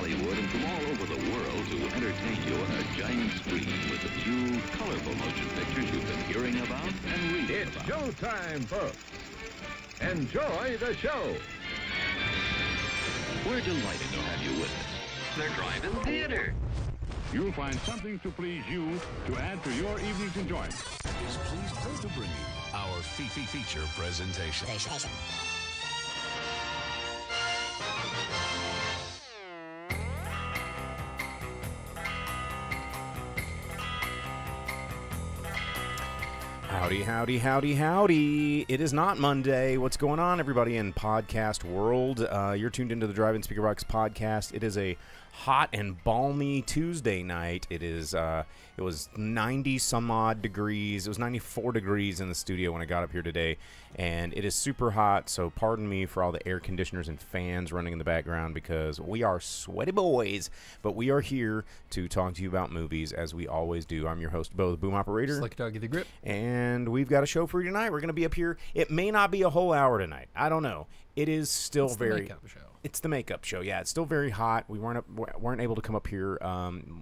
Hollywood and from all over the world to entertain you on a giant screen with the few colorful motion pictures you've been hearing about and reading It's about. showtime, folks. Enjoy the show. We're delighted to have you with us. They're driving theater. You'll find something to please you to add to your evening's enjoyment. Is pleased to bring you our feature presentation. Howdy, howdy, howdy, howdy. It is not Monday. What's going on, everybody in podcast world? You're tuned into the Drive-In Speaker Box podcast. It is a hot and balmy Tuesday night. It was 90 some odd degrees. It was 94 degrees in the studio when I got up here today, and it is super hot, so pardon me for all the air conditioners and fans running in the background because we are sweaty boys, but we are here to talk to you about movies as we always do. I'm your host, Bo, the Boom Operator. Slick Doggy the Grip. And we've got a show for you tonight. We're going to be up here. It may not be a whole hour tonight. I don't know. It is still It's very... the makeup show. It's the makeup show. Yeah, it's still very hot. We weren't able to come up here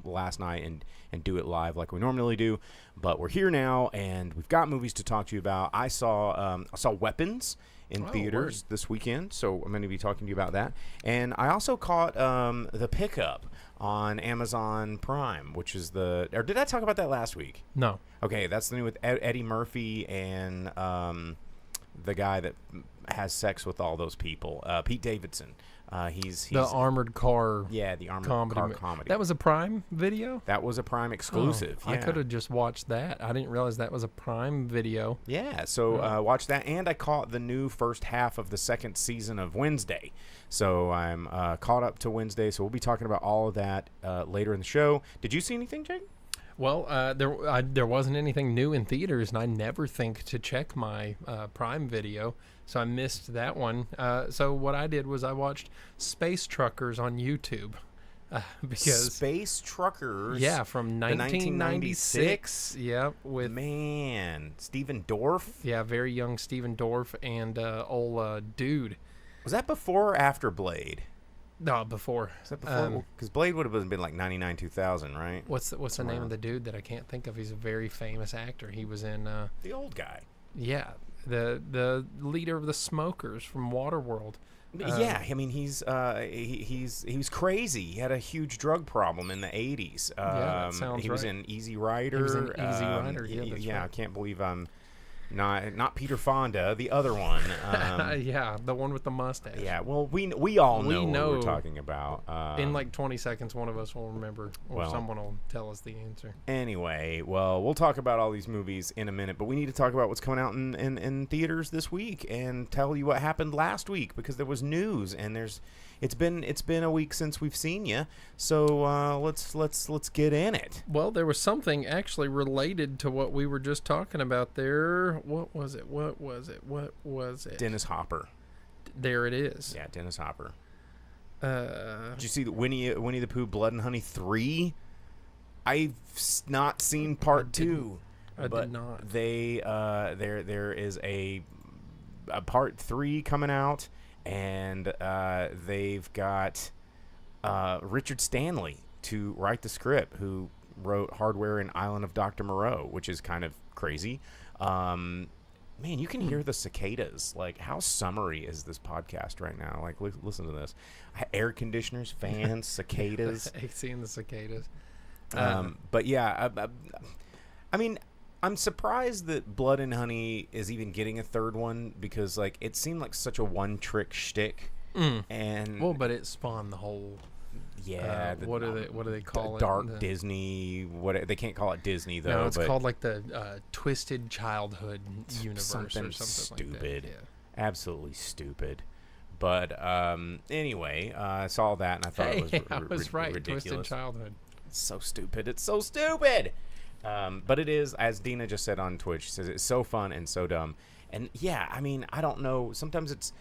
last night and do it live like we normally do, but we're here now, and we've got movies to talk to you about. I saw Weapons in theaters this weekend, so I'm going to be talking to you about that. And I also caught The Pickup on Amazon Prime, which is or did I talk about that last week? No. Okay, that's the new with Eddie Murphy and the guy that has sex with all those people, Pete Davidson. He's the armored car. Yeah, the armored car comedy. That was a Prime Video? That was a Prime exclusive. Oh, yeah. I could have just watched that. I didn't realize that was a Prime Video. Yeah, so watch that. And I caught the new first half of the second season of Wednesday. So I'm caught up to Wednesday. So we'll be talking about all of that later in the show. Did you see anything, Jake? Well, there wasn't anything new in theaters, and I never think to check my Prime Video, so I missed that one. So what I did was I watched Space Truckers on YouTube. Because Space Truckers? Yeah, from 1996. Yeah, with... Man, Stephen Dorff? Yeah, very young Stephen Dorff and old dude. Was that before or after Blade? No, before. Is that before? Because Blade would have been like 99, 2000, right? What's the name of the dude that I can't think of? He's a very famous actor. He was in... the old guy. Yeah, the leader of the Smokers from Waterworld. Yeah, I mean he was crazy. He had a huge drug problem in the 80s. Yeah, that sounds he was right. in Easy Rider. He was in Easy Rider. Yeah, that's right. I can't believe I'm not Peter Fonda, the other one. Yeah, the one with the mustache. Yeah, well, we all know what we're talking about. In like 20 seconds, one of us will remember, or someone will tell us the answer. Anyway, well, we'll talk about all these movies in a minute, but we need to talk about what's coming out in theaters this week and tell you what happened last week because there was news and it's been a week since we've seen you, so let's get in it. Well, there was something actually related to what we were just talking about there. What was it? Dennis Hopper. There it is. Yeah, Dennis Hopper. Did you see the Winnie the Pooh Blood and Honey 3? I've not seen part 2. I did not. There is a part 3 coming out. And they've got Richard Stanley to write the script, who wrote Hardware and Island of Dr. Moreau, which is kind of crazy. Man, you can hear the cicadas. Like, how summery is this podcast right now? Like, listen to this. Air conditioners, fans, cicadas. AC and the cicadas. But yeah, I mean... I'm surprised that Blood and Honey is even getting a third one because, like, it seemed like such a one-trick shtick. And but it spawned the whole. Yeah. What do they call it? Dark Disney. They can't call it Disney though. No, it's called like the Twisted Childhood Universe something or something stupid. Like that. Yeah. Absolutely stupid. But anyway, I saw that and I thought it was right. ridiculous. Twisted Childhood. It's so stupid. It's so stupid. But it is, as Dina just said on Twitch, she says it's so fun and so dumb. And yeah, I mean, I don't know. Sometimes it's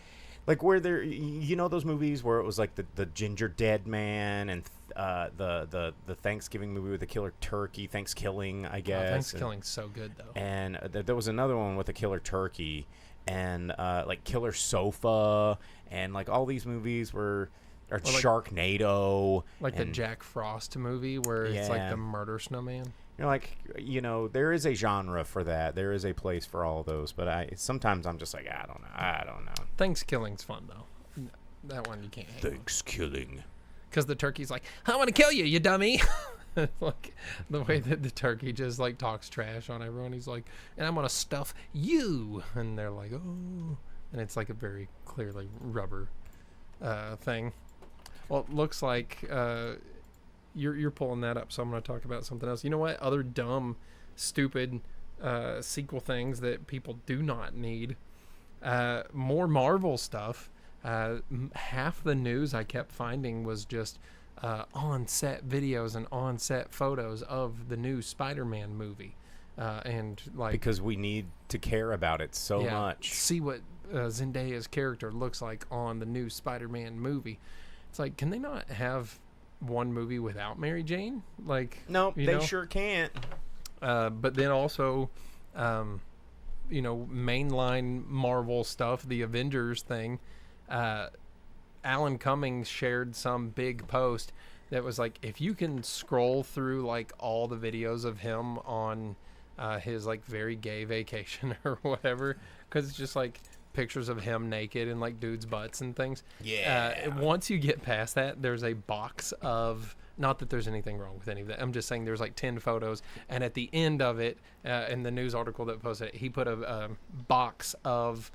like where those movies where it was like the Ginger Dead Man and the Thanksgiving movie with the killer turkey, Thanksgiving, I guess. Thanksgiving's so good though. And there was another one with a killer turkey and like Killer Sofa and like all these movies where Or like- Sharknado. Like the and Jack Frost movie where it's like Yeah. the murder snowman. You're like, there is a genre for that. There is a place for all of those. But sometimes I'm just like, I don't know. Thanksgiving's fun though. That one you can't hate. Thanksgiving. Because the turkey's like, I want to kill you, you dummy. Like the way that the turkey just like talks trash on everyone. He's like, and I'm gonna stuff you, and they're like, oh, and it's like a very clearly rubber thing. Well, it looks like you're pulling that up, so I'm gonna talk about something else. You know what? Other dumb, stupid sequel things that people do not need. More Marvel stuff. Half the news I kept finding was just on-set videos and on-set photos of the new Spider-Man movie, and like Because we need to care about it so much. see what Zendaya's character looks like on the new Spider-Man movie. It's like, can they not have one movie without Mary Jane? Like, Nope, you they know? sure can't. But then also, mainline Marvel stuff, the Avengers thing. Alan Cummings shared some big post that was like, if you can scroll through like all the videos of him on his like very gay vacation or whatever, because it's just like pictures of him naked and like dudes' butts and things. Once you get past that, there's a box of, not that there's anything wrong with any of that, I'm just saying there's like 10 photos, and at the end of it, in the news article that posted it, he put a box of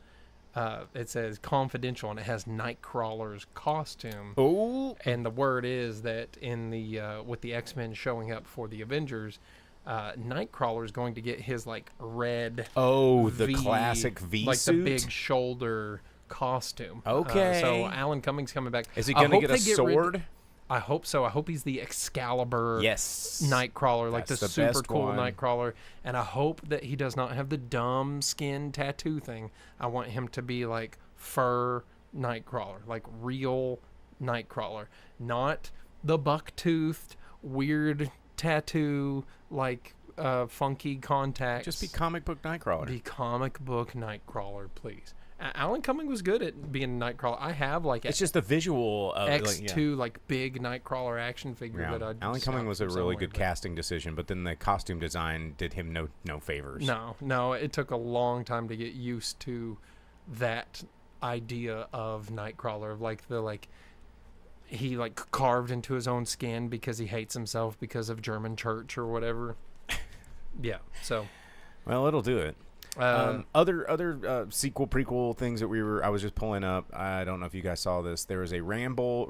it says confidential, and it has Nightcrawler's costume. Oh, And the word is that in the with the X-Men showing up for the Avengers, Nightcrawler is going to get his like red the V, classic V like suit. the big shoulder costume. Okay. So Alan Cummings coming back. Is he I going to hope get a they rid- sword? I hope so. I hope he's the Excalibur Yes. Nightcrawler, like That's the the super best cool one. Nightcrawler. And I hope that he does not have the dumb skin tattoo thing. I want him to be like fur Nightcrawler, like real Nightcrawler, not the buck-toothed weird tattoo like funky contacts. Just be comic book Nightcrawler. Be comic book Nightcrawler, please. Alan Cumming was good at being Nightcrawler. I have like It's just the visual of X2 like big Nightcrawler action figure Yeah. that I Alan just Cumming got was a from really somewhere, good but- casting decision, but then the costume design did him no favors. No, it took a long time to get used to that idea of Nightcrawler, of like the like he like carved into his own skin because he hates himself because of German church or whatever. Yeah, so Well, it'll do it. Other sequel prequel things that I was just pulling up. I don't know if you guys saw this. There was a Rambo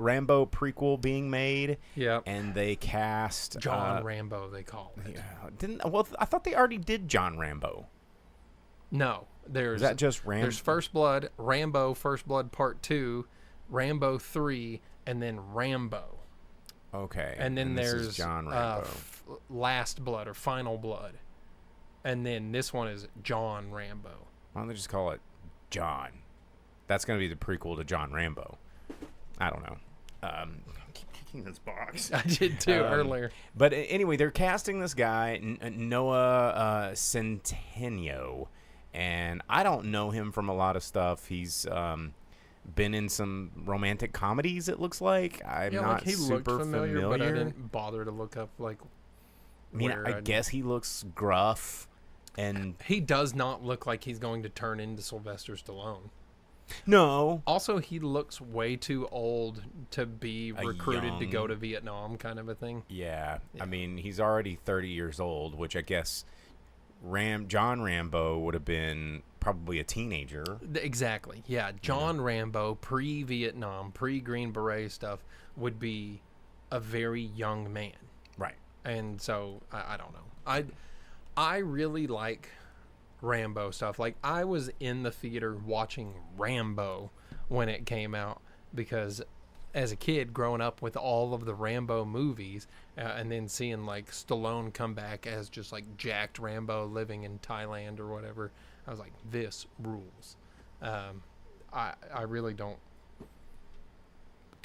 prequel being made, yeah, and they cast John Rambo they call it. Yeah, I thought they already did John Rambo. No, there's Is that just Rambo? there's First Blood, Rambo, First Blood Part 2, Rambo 3, and then Rambo. Okay, And then this there's is John Rambo. Last Blood or Final Blood. And then this one is John Rambo. Why don't they just call it John? That's going to be the prequel to John Rambo. I don't know. Keep kicking this box. I did too earlier. But anyway, they're casting this guy, Noah Centineo, and I don't know him from a lot of stuff. He's been in some romantic comedies, it looks like. I'm Yeah, not like he super looked familiar, but I didn't bother to look up like. I mean, where I guess he looks gruff, and he does not look like he's going to turn into Sylvester Stallone. no, Also, he looks way too old to be recruited to young- go to Vietnam, kind of a thing. yeah. I mean, he's already 30 years old, which I guess John Rambo would have been probably a teenager. Exactly. Yeah, John Rambo, pre-Vietnam, pre-Green Beret stuff, would be a very young man. Right. And so I don't know. I really like Rambo stuff. Like I was in the theater watching Rambo when it came out because as a kid growing up with all of the Rambo movies and then seeing like Stallone come back as just like jacked Rambo living in Thailand or whatever, I was like, this rules. I really don't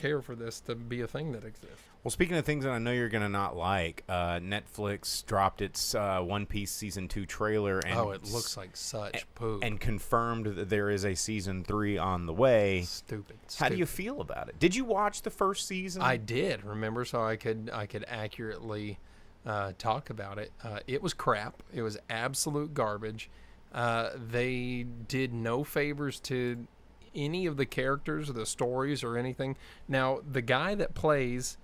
care for this to be a thing that exists. Well, speaking of things that I know you're going to not like, Netflix dropped its One Piece Season 2 trailer. And it looks like such poop. And confirmed that there is a Season 3 on the way. Stupid. How do you feel about it? Did you watch the first season? I did, remember, so I could accurately talk about it. It was crap. It was absolute garbage. They did no favors to any of the characters or the stories or anything. Now, the guy that plays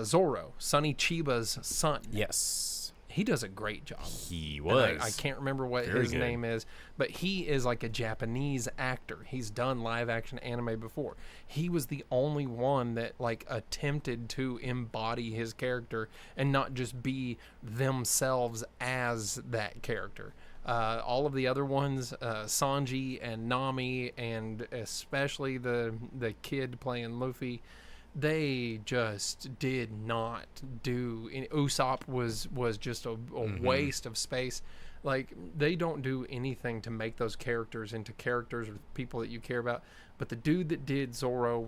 Zoro, Sonny Chiba's son. Yes. He does a great job. He was. I can't remember what Very his good. name is, but he is like a Japanese actor. He's done live action anime before. He was the only one that like attempted to embody his character and not just be themselves as that character. All of the other ones, Sanji and Nami, and especially the kid playing Luffy, they just did not do. Usopp was just a waste of space. Like, they don't do anything to make those characters into characters or people that you care about. But the dude that did Zoro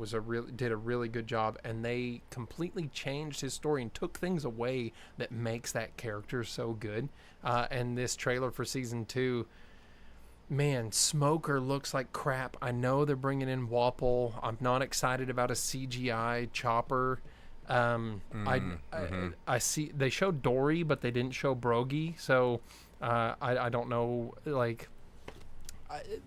did a really good job, and they completely changed his story and took things away that makes that character so good. And this trailer for season 2, man, Smoker looks like crap. I know they're bringing in Wapol. I'm not excited about a CGI Chopper. I see they showed Dory, but they didn't show Brogy. So I don't know. Like,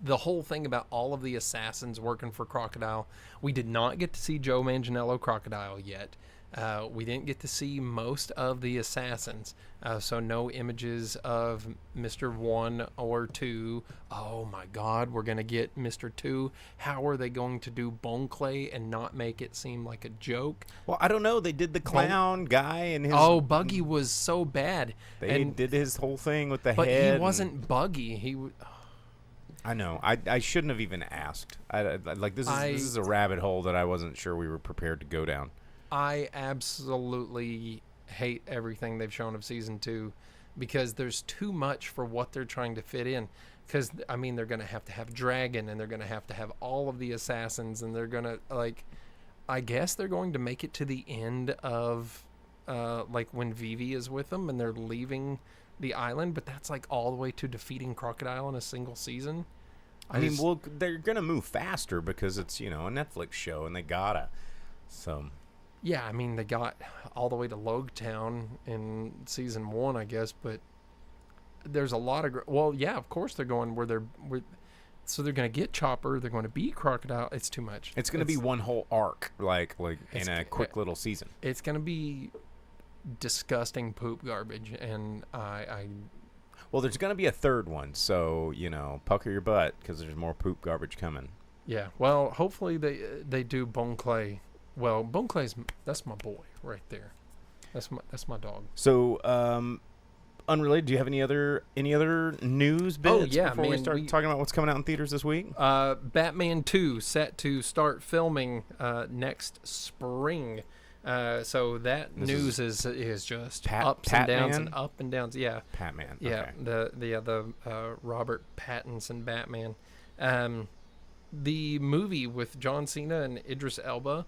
the whole thing about all of the assassins working for Crocodile, we did not get to see Joe Manganiello Crocodile yet. We didn't get to see most of the assassins, so no images of Mr. 1 or 2. Oh my God, we're going to get Mr. 2. How are they going to do Bone Clay and not make it seem like a joke? Well, I don't know. They did the clown guy and his... Oh, Buggy was so bad. They did his whole thing with the but head. But he wasn't Buggy. I know. I shouldn't have even asked. This is a rabbit hole that I wasn't sure we were prepared to go down. I absolutely hate everything they've shown of season 2 because there's too much for what they're trying to fit in. Because, I mean, they're going to have Dragon, and they're going to have all of the assassins, and they're going to, like, I guess they're going to make it to the end of, like, when Vivi is with them, and they're leaving the island, but that's, like, all the way to defeating Crocodile in a single season. I mean, they're going to move faster because it's, a Netflix show, and they gotta. So... Yeah, I mean, they got all the way to Logetown in season 1, I guess, but there's a lot of... Well, yeah, of course they're going so they're going to get Chopper, they're going to beat Crocodile. It's too much. It's going to be one whole arc, like in a quick little season. It's going to be disgusting poop garbage, and Well, there's going to be a third one, so, pucker your butt, because there's more poop garbage coming. Yeah, well, hopefully they do Bone Clay. Well, Bone Clay's, that's my boy right there. That's my dog. So, unrelated, do you have any other news bits before we start talking about what's coming out in theaters this week? Batman 2 set to start filming next spring. So that news is just ups and downs and up and downs. Yeah. Batman. Yeah. Okay. The Robert Pattinson Batman. The movie with John Cena and Idris Elba,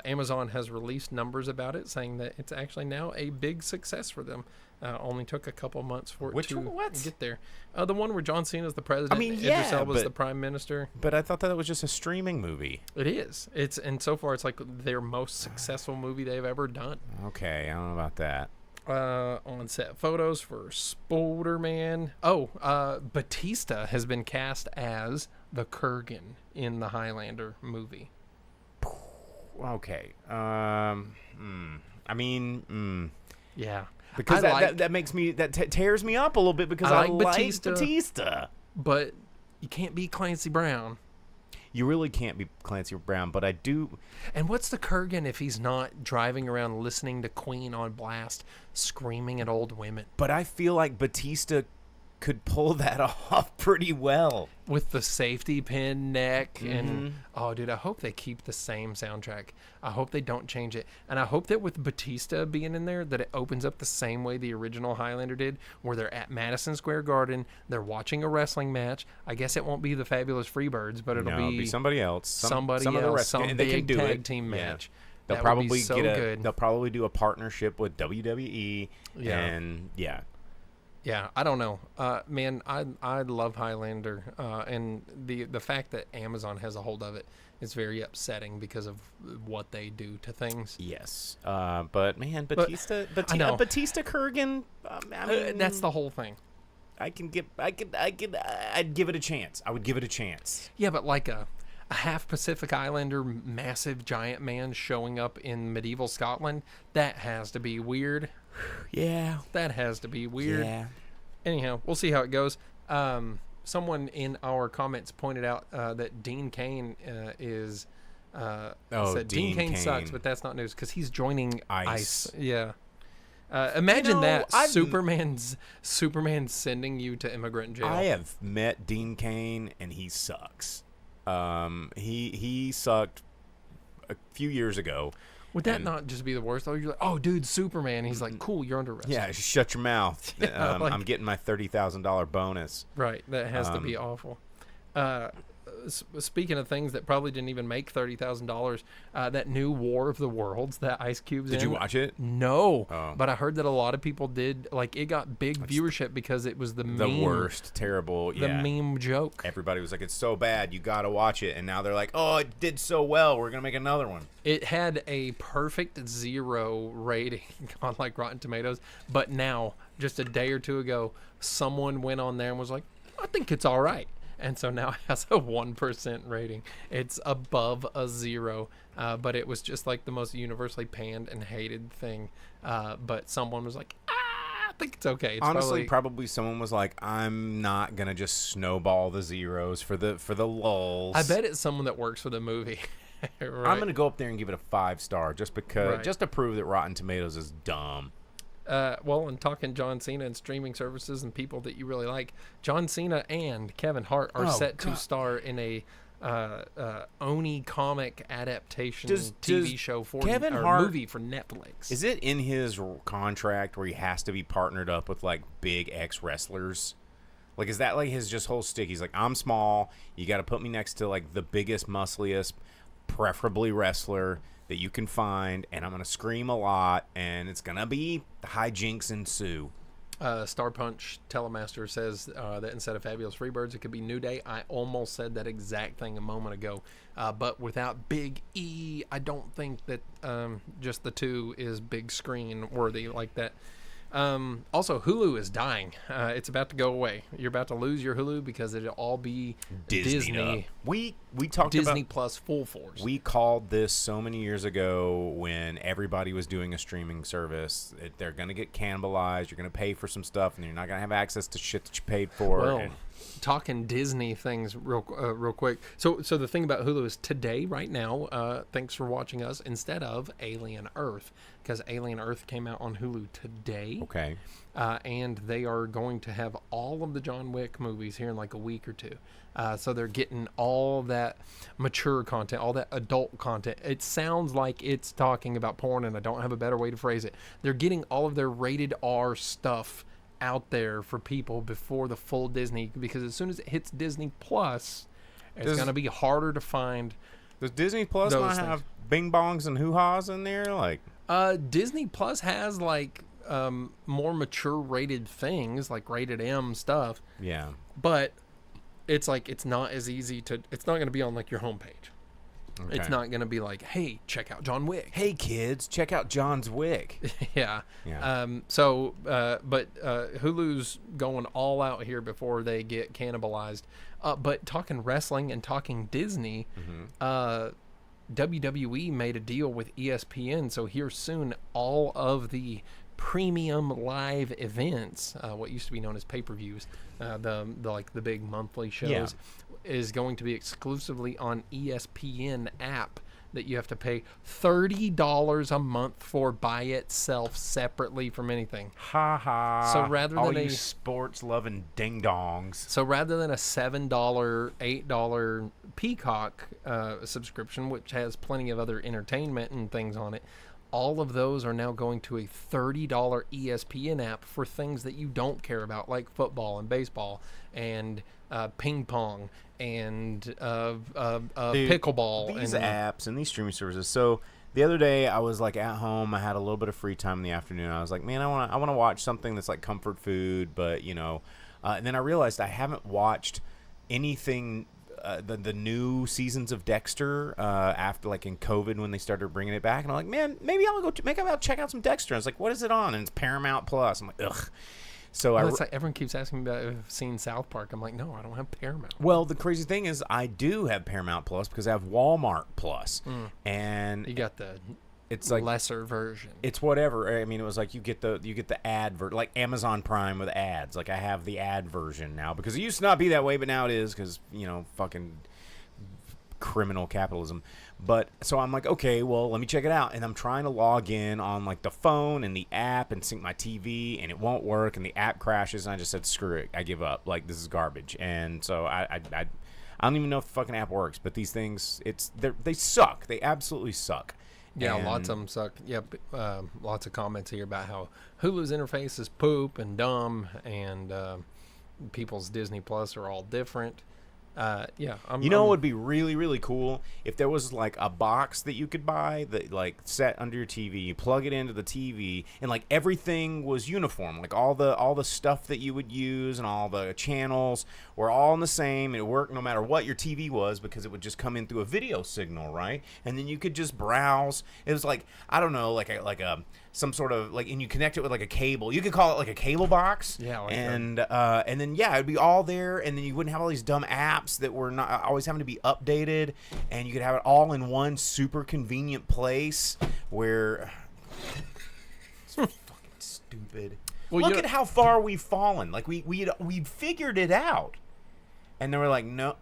Amazon has released numbers about it, saying that it's actually now a big success for them. Only took a couple months for it to get there. The one where John Cena is the president, Idris Elba is the prime minister. But I thought that was just a streaming movie. It is. And so far it's like their most successful movie they've ever done. Okay, I don't know about that. On set photos for Spider-Man. Batista has been cast as the Kurgan in the Highlander movie. Okay. Yeah. Because that makes me tears me up a little bit because I like Batista. But you can't be Clancy Brown. You really can't be Clancy Brown, but I do. And what's the Kurgan if he's not driving around listening to Queen on blast, screaming at old women? But I feel like Batista could pull that off pretty well. With the safety pin neck and oh dude, I hope they keep the same soundtrack. I hope they don't change it. And I hope that with Batista being in there that it opens up the same way the original Highlander did, where they're at Madison Square Garden, they're watching a wrestling match. I guess it won't be the Fabulous Freebirds, but it'll be somebody else. Some else, some they can big do tag it. team match. They'll That would be probably so good. They'll probably do a partnership with WWE. Yeah. And Yeah, I don't know, man. I love Highlander, and the fact that Amazon has a hold of it is very upsetting because of what they do to things. Yes, but man, Batista Kurgan. I mean, That's the whole thing. I'd give it a chance. I would give it a chance. Yeah, but like a half Pacific Islander, massive giant man showing up in medieval Scotland, that has to be weird. Yeah, That has to be weird. yeah. Anyhow, we'll see how it goes. Someone in our comments pointed out that Dean Cain is. Said Dean Cain sucks, but that's not news because he's joining ICE. Yeah. Imagine that Superman's sending you to immigrant jail. I have met Dean Cain, and he sucks. He sucked a few years ago. Would that not just be the worst? Oh, you're like, oh, dude, Superman. He's like, cool, you're under arrest. Yeah, just shut your mouth. I'm getting my $30,000 bonus. Right, that has to be awful. Speaking of things that probably didn't even make $30,000, that new War of the Worlds that Ice Cube's in. Did you watch it? No, Oh. but I heard that a lot of people did. Like, it got big viewership because it was the meme, worst, terrible. the meme joke. Everybody was like, "It's so bad, you got to watch it." And now they're like, "Oh, it did so well, we're gonna make another one." It had a perfect 0 rating on like Rotten Tomatoes, but now, just a day or two ago, someone went on there and was like, "I think it's all right." And so now it has a 1% rating. It's above a 0, but it was just like the most universally panned and hated thing. But someone was like, I think it's okay. It's Honestly, probably someone was like, "I'm not gonna just snowball the zeros for the lulls." I bet it's someone that works for the movie. Right? I'm gonna go up there and give it a 5-star just because, Right. just to prove that Rotten Tomatoes is dumb. Well, and talking John Cena and streaming services and people that you really like, John Cena and Kevin Hart are set to star in a Oni comic adaptation TV show for Kevin Hart, movie for Netflix. Is it in his contract where he has to be partnered up with like big ex-wrestlers? Like, is that like his just whole stick? He's like, "I'm small. You got to put me next to like the biggest, muscliest, preferably wrestler that you can find, and I'm gonna scream a lot, and it's gonna be hijinks ensue." Star Punch Telemaster says that instead of Fabulous Freebirds, it could be New Day. I almost said that exact thing a moment ago, but without Big E, I don't think that just the two is big screen worthy like that. Also, Hulu is dying. It's about to go away. You're about to lose your Hulu because it'll all be Disney. We talked Disney about Plus full force. We called this so many years ago when everybody was doing a streaming service. They're going to get cannibalized. You're going to pay for some stuff, and you're not going to have access to shit that you paid for. Well, talking Disney things real quick. So the thing about Hulu is today, right now, thanks for watching us, instead of Alien Earth, because Alien Earth came out on Hulu today. Okay. And they are going to have all of the John Wick movies here in like a week or two. So they're getting all that mature content, all that adult content. It sounds like it's talking about porn, and I don't have a better way to phrase it. They're getting all of their rated R stuff out there for people before the full Disney, because as soon as it hits Disney Plus, it's going to be harder to find. Does Disney Plus not have bing bongs and hoo-ha's in there? Like, Disney Plus has like more mature rated things, like rated M stuff. Yeah. But it's like, it's not as easy to, it's not going to be on like your homepage. Okay. It's not going to be like, hey, check out John Wick. Hey kids, check out John's Wick. Yeah. Yeah. But Hulu's going all out here before they get cannibalized. But talking wrestling and talking Disney, WWE made a deal with ESPN, so here soon all of the premium live events, what used to be known as pay-per-views, the big monthly shows, is going to be exclusively on ESPN app that you have to pay $30 a month for by itself separately from anything. Ha ha. So rather all than you a- sports loving ding dongs. So rather than a $7, $8 Peacock subscription, which has plenty of other entertainment and things on it, all of those are now going to a $30 ESPN app for things that you don't care about, like football and baseball and ping pong and Dude, pickleball. These and apps and these streaming services. So the other day I was like at home. I had a little bit of free time in the afternoon. I was like, man, I want to watch something that's like comfort food, but you know. And then I realized I haven't watched anything. The new seasons of Dexter after like in COVID when they started bringing it back, and I'm like, man, maybe I'll check out some Dexter. I was like, what is it on? And it's Paramount Plus. I'm like, ugh. So Well, it's like everyone keeps asking me about if I've seen South Park. I'm like, no, I don't have Paramount. well, the crazy thing is, I do have Paramount Plus because I have Walmart Plus, and You got the it's like lesser version. it's whatever. I mean, it was like you get the ad like Amazon Prime with ads. Like I have the ad version now because it used to not be that way, but now it is because you know fucking criminal capitalism. But so I'm like, okay, well, let me check it out, and I'm trying to log in on like the phone and the app and sync my TV, and it won't work, and the app crashes, and I just said, screw it, I give up. Like this is garbage, and so I don't even know if the fucking app works. But these things, they suck. They absolutely suck. Yeah, And- lots of them suck. Yep, lots of comments here about how Hulu's interface is poop and dumb, and people's Disney Plus are all different. Yeah, You know what would be really, really cool? If there was like a box that you could buy that like set under your TV, you plug it into the TV, and like everything was uniform. Like all the stuff that you would use and all the channels were all in the same. It worked no matter what your TV was because it would just come in through a video signal, right? And then you could just browse. It was like, I don't know, like a some sort of like, and you connect it with like a cable. You could call it like a cable box. Yeah, like and then yeah, it'd be all there, and then you wouldn't have all these dumb apps that were not always having to be updated, and you could have it all in one super convenient place where it's fucking stupid. Well, Look you at how far we've fallen. Like we figured it out. And they were like, no,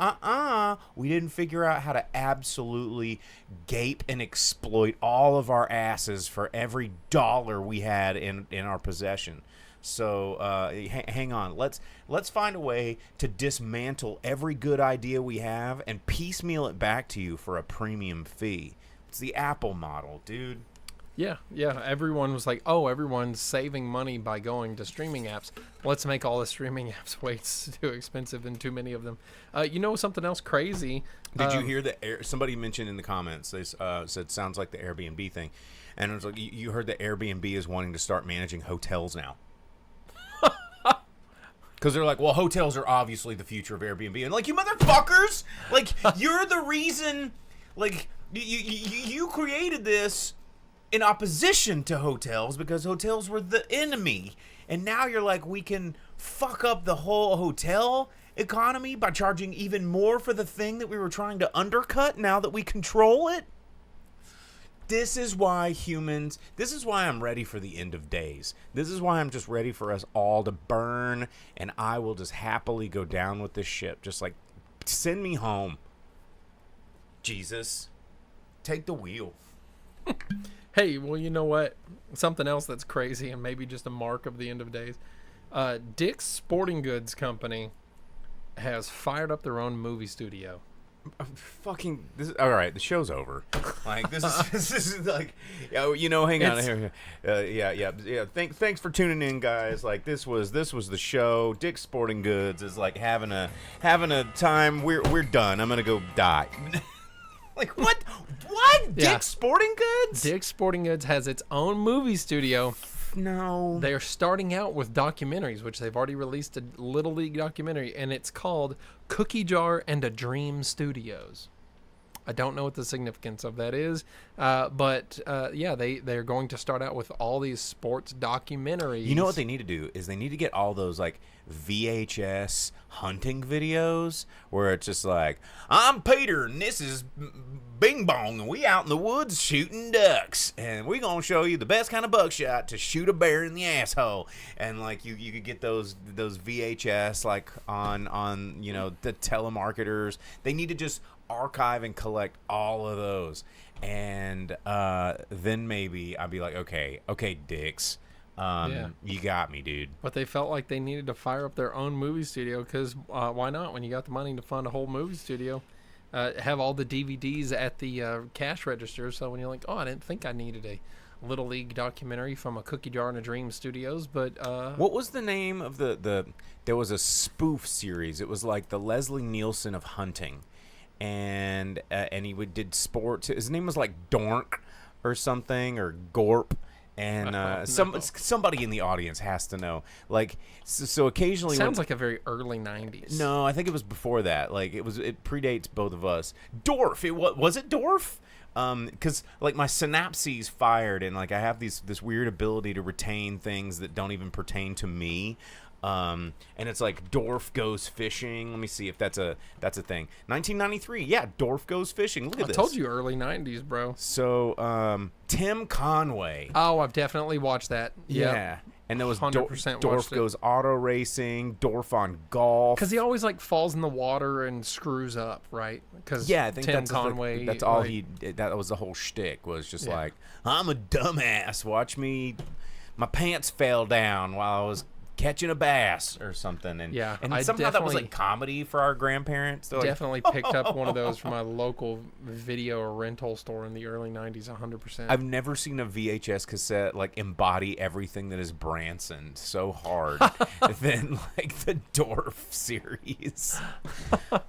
we didn't figure out how to absolutely gape and exploit all of our asses for every dollar we had in our possession. So hang on. Let's find a way to dismantle every good idea we have and piecemeal it back to you for a premium fee. It's the Apple model, dude. Yeah. Everyone was like, oh, everyone's saving money by going to streaming apps. Let's make all the streaming apps way too expensive and too many of them. You know something else crazy? Did you hear that? Somebody mentioned in the comments, they said, sounds like the Airbnb thing. And it was like, you heard that Airbnb is wanting to start managing hotels now. Because they're like, well, hotels are obviously the future of Airbnb. And like, you motherfuckers, like, you're the reason, like, you created this in opposition to hotels because hotels were the enemy. And now you're like, we can fuck up the whole hotel economy by charging even more for the thing that we were trying to undercut now that we control it. This is why I'm ready for the end of days. This is why I'm just ready for us all to burn, and I will just happily go down with this ship. Just like, send me home. Jesus, take the wheel. Hey, well, you know what? Something else that's crazy and maybe just a mark of the end of days. Dick's Sporting Goods Company has fired up their own movie studio. Fucking this. All right, the show's over. Like this is like, you know, hang on here. Yeah. Thanks for tuning in, guys. Like this was the show. Dick's Sporting Goods is like having a time. We're done. I'm gonna go die. Like what? Yeah. Dick's Sporting Goods? Dick's Sporting Goods has its own movie studio. No. They're starting out with documentaries, which they've already released a Little League documentary, and it's called Cookie Jar and a Dream Studios. I don't know what the significance of that is, but yeah, they're going to start out with all these sports documentaries. You know what they need to do is they need to get all those like VHS hunting videos where it's just like, I'm Peter and this is Bing Bong and we out in the woods shooting ducks and we're gonna show you the best kind of buckshot to shoot a bear in the asshole. And like you could get those VHS like on you know the telemarketers. They need to just archive and collect all of those and then maybe I'd be like, okay, dicks, you got me, dude. But they felt like they needed to fire up their own movie studio because why not? When you got the money to fund a whole movie studio, have all the DVDs at the cash register. So when you're like, oh, I didn't think I needed a Little League documentary from a Cookie Jar and a Dream Studios, but what was the name of the? There was a spoof series. It was like the Leslie Nielsen of hunting, and he did sports. His name was like Dork or something, or Gorp. And somebody in the audience has to know. Like, so occasionally... Sounds like a very early 90s. No, I think it was before that. Like, it predates both of us. Dorf. Was it Dorf? Because, like, my synapses fired, and, like, I have this weird ability to retain things that don't even pertain to me. And it's like Dorf Goes Fishing. Let me see if that's a thing. 1993. Yeah, Dorf Goes Fishing. Look at this. I told you early 90s, bro. So, Tim Conway. Oh, I've definitely watched that. Yep. Yeah. And there was 100% Dorf Goes Auto Racing, Dorf on Golf. Because he always like falls in the water and screws up, right? Because yeah, I think Tim that's Conway. That's all that was the whole shtick, was just like, I'm a dumbass. Watch me. My pants fell down while I was catching a bass or something, and somehow that was like comedy for our grandparents. They're definitely picked up one of those from my local video or rental store in the early 90s. 100%. I've never seen a VHS cassette like embody everything that is Branson so hard than like the Dorf series.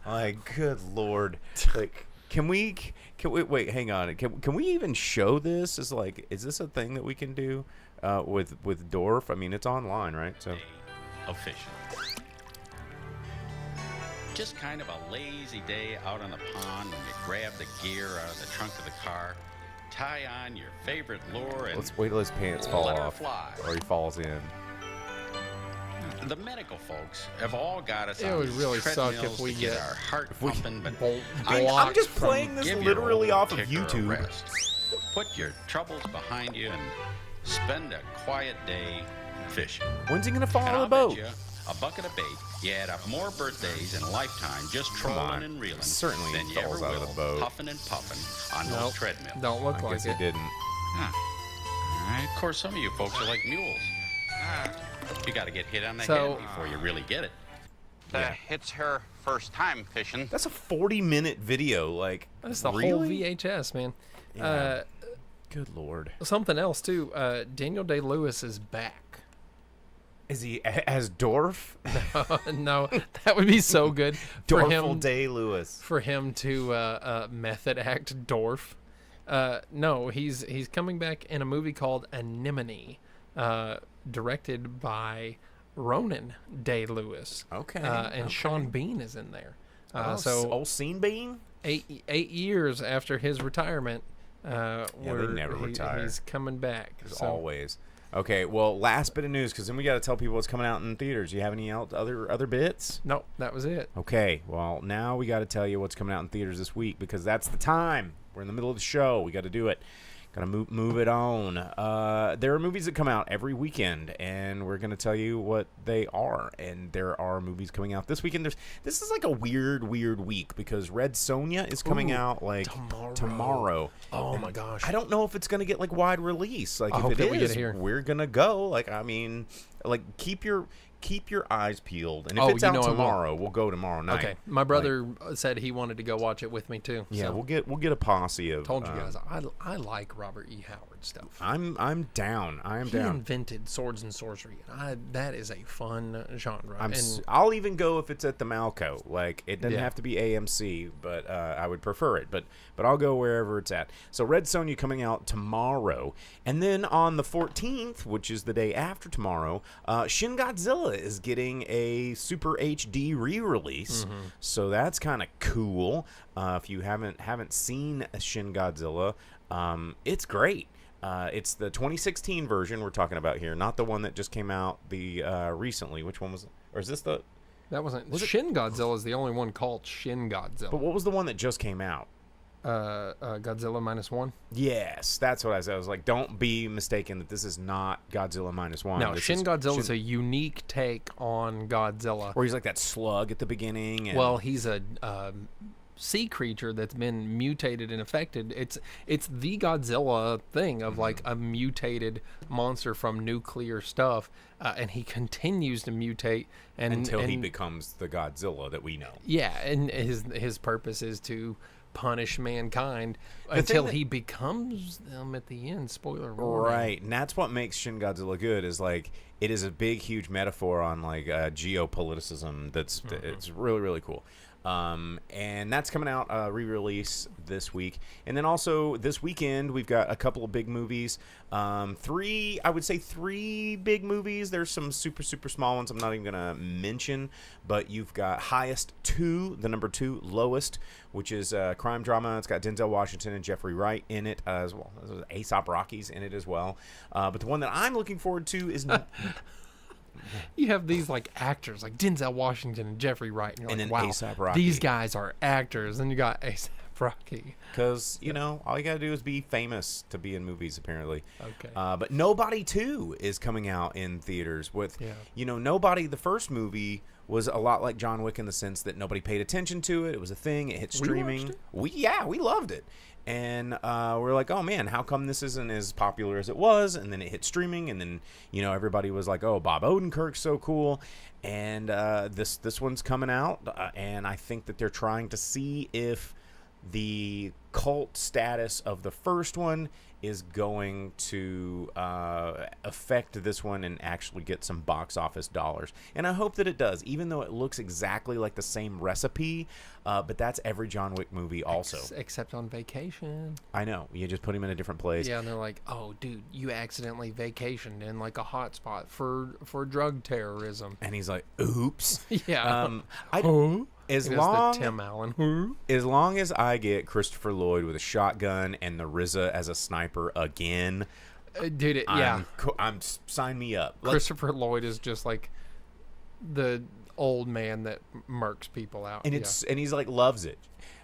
Like, good Lord. Like, can we wait, hang on, can we even show this? Is this a thing that we can do with Dorf? I mean, it's online, right? So of fishing. Just kind of a lazy day out on the pond when you grab the gear out of the trunk of the car, tie on your favorite lure, and let's wait till his pants fall let her off fly. Or he falls in. The medical folks have all got us it on would these really suck treadmills if we to get our heart pumping, but I'm just playing this give literally your off of ticker a YouTube. rest. Put your troubles behind you and spend a quiet day fishing. When's he gonna fall And on I'll the boat? bet you a bucket of bait, you add up more birthdays in a lifetime just trolling and reeling Certainly than he you ever falls out of will the boat. puffing and puffing on Nope. those treadmills. Don't look I like guess it. he didn't. Huh. All right. Of course, some of you folks are like mules. You got to get hit on the So- head before you really get it. It's her first time fishing. That's a 40-minute video. Like, That's the really? whole VHS, man. Yeah. Good Lord. Something else too. Daniel Day-Lewis is back. Is he as Dorf? No, that would be so good for Dorful him. Day-Lewis. For him to method act Dorf. No, he's coming back in a movie called Anemone, directed by Ronan Day-Lewis. Okay. And Sean Bean is in there. So old Scene Bean? 8 years after his retirement, they never retire. He's coming back. As So- always. Okay, well, last bit of news, because then we got to tell people what's coming out in theaters. You have any other bits? Nope, that was it. Okay, well, now we got to tell you what's coming out in theaters this week, because that's the time. We're in the middle of the show. We got to do it. Got to move it on. There are movies that come out every weekend, and we're going to tell you what they are. And there are movies coming out this weekend. This is like a weird week, because Red Sonja is coming out like tomorrow. Oh And my gosh. I don't know if it's going to get like wide release. Like, if hope it that we get is, it here. we're going to go. Like, I mean, like, keep your eyes peeled. And if Oh, it's you out know I will. tomorrow, we'll go tomorrow night. Okay, my brother said he wanted to go watch it with me too. Yeah, so we'll get a posse of. told you guys I like Robert E. Howard stuff. I'm down. I am He down. invented swords and sorcery. That is a fun genre. I'll even go if it's at the Malco. Like, it doesn't Yeah. have to be AMC, but I would prefer it. But I'll go wherever it's at. So Red Sonja coming out tomorrow, and then on the 14th, which is the day after tomorrow, Shin Godzilla is getting a Super HD re-release. So that's kind of cool. If you haven't seen Shin Godzilla, it's great. It's the 2016 version we're talking about here, not the one that just came out recently. Which one was? Or is this the? that wasn't Shin Godzilla is the only one called Shin Godzilla. But what was the one that just came out? Godzilla -1. Yes, that's what I said. I was like, don't be mistaken that this is not Godzilla -1. No, This Shin is Godzilla is a unique take on Godzilla. where he's like that slug at the beginning. And Well, he's a sea creature that's been mutated and affected. It's the Godzilla thing of like a mutated monster from nuclear stuff, and he continues to mutate until he becomes the Godzilla that we know. Yeah, and his purpose is to punish mankind until he becomes them at the end. Spoiler warning. Right, and that's what makes Shin Godzilla good. Is like it is a big, huge metaphor on like geopoliticism. It's really, really cool. And that's coming out re-release this week, and then also this weekend we've got a couple of big movies. Three big movies. There's some super small ones I'm not even gonna mention, but you've got Highest 2, the number 2 Lowest, which is a crime drama. It's got Denzel Washington and Jeffrey Wright in it as well. There's Aesop Rocky's in it as well. But the one that I'm looking forward to is you have these like actors like Denzel Washington and Jeffrey Wright, and you're and like, then wow, A$AP Rocky. these guys are actors. And you got A$AP Rocky. Because, you know, all you got to do is be famous to be in movies, apparently. Okay. But Nobody 2 is coming out in theaters with, you know, Nobody, the first movie, was a lot like John Wick in the sense that nobody paid attention to it. It was a thing. It hit streaming. We loved it. And we're like, oh, man, how come this isn't as popular as it was? And then it hit streaming, and then, you know, everybody was like, oh, Bob Odenkirk's so cool. And this one's coming out, and I think that they're trying to see if the cult status of the first one is going to affect this one and actually get some box office dollars. And I hope that it does, even though it looks exactly like the same recipe. But that's every John Wick movie also. Except on Vacation. I know. You just put him in a different place. Yeah, and they're like, oh, dude, you accidentally vacationed in like a hotspot for drug terrorism. And he's like, oops. Yeah. As long Tim Allen. As long as I get Christopher Lloyd with a shotgun and the RZA as a sniper again, dude, I'm sign me up. Christopher Lloyd is just like the old man that murks people out, and and he's like loves it.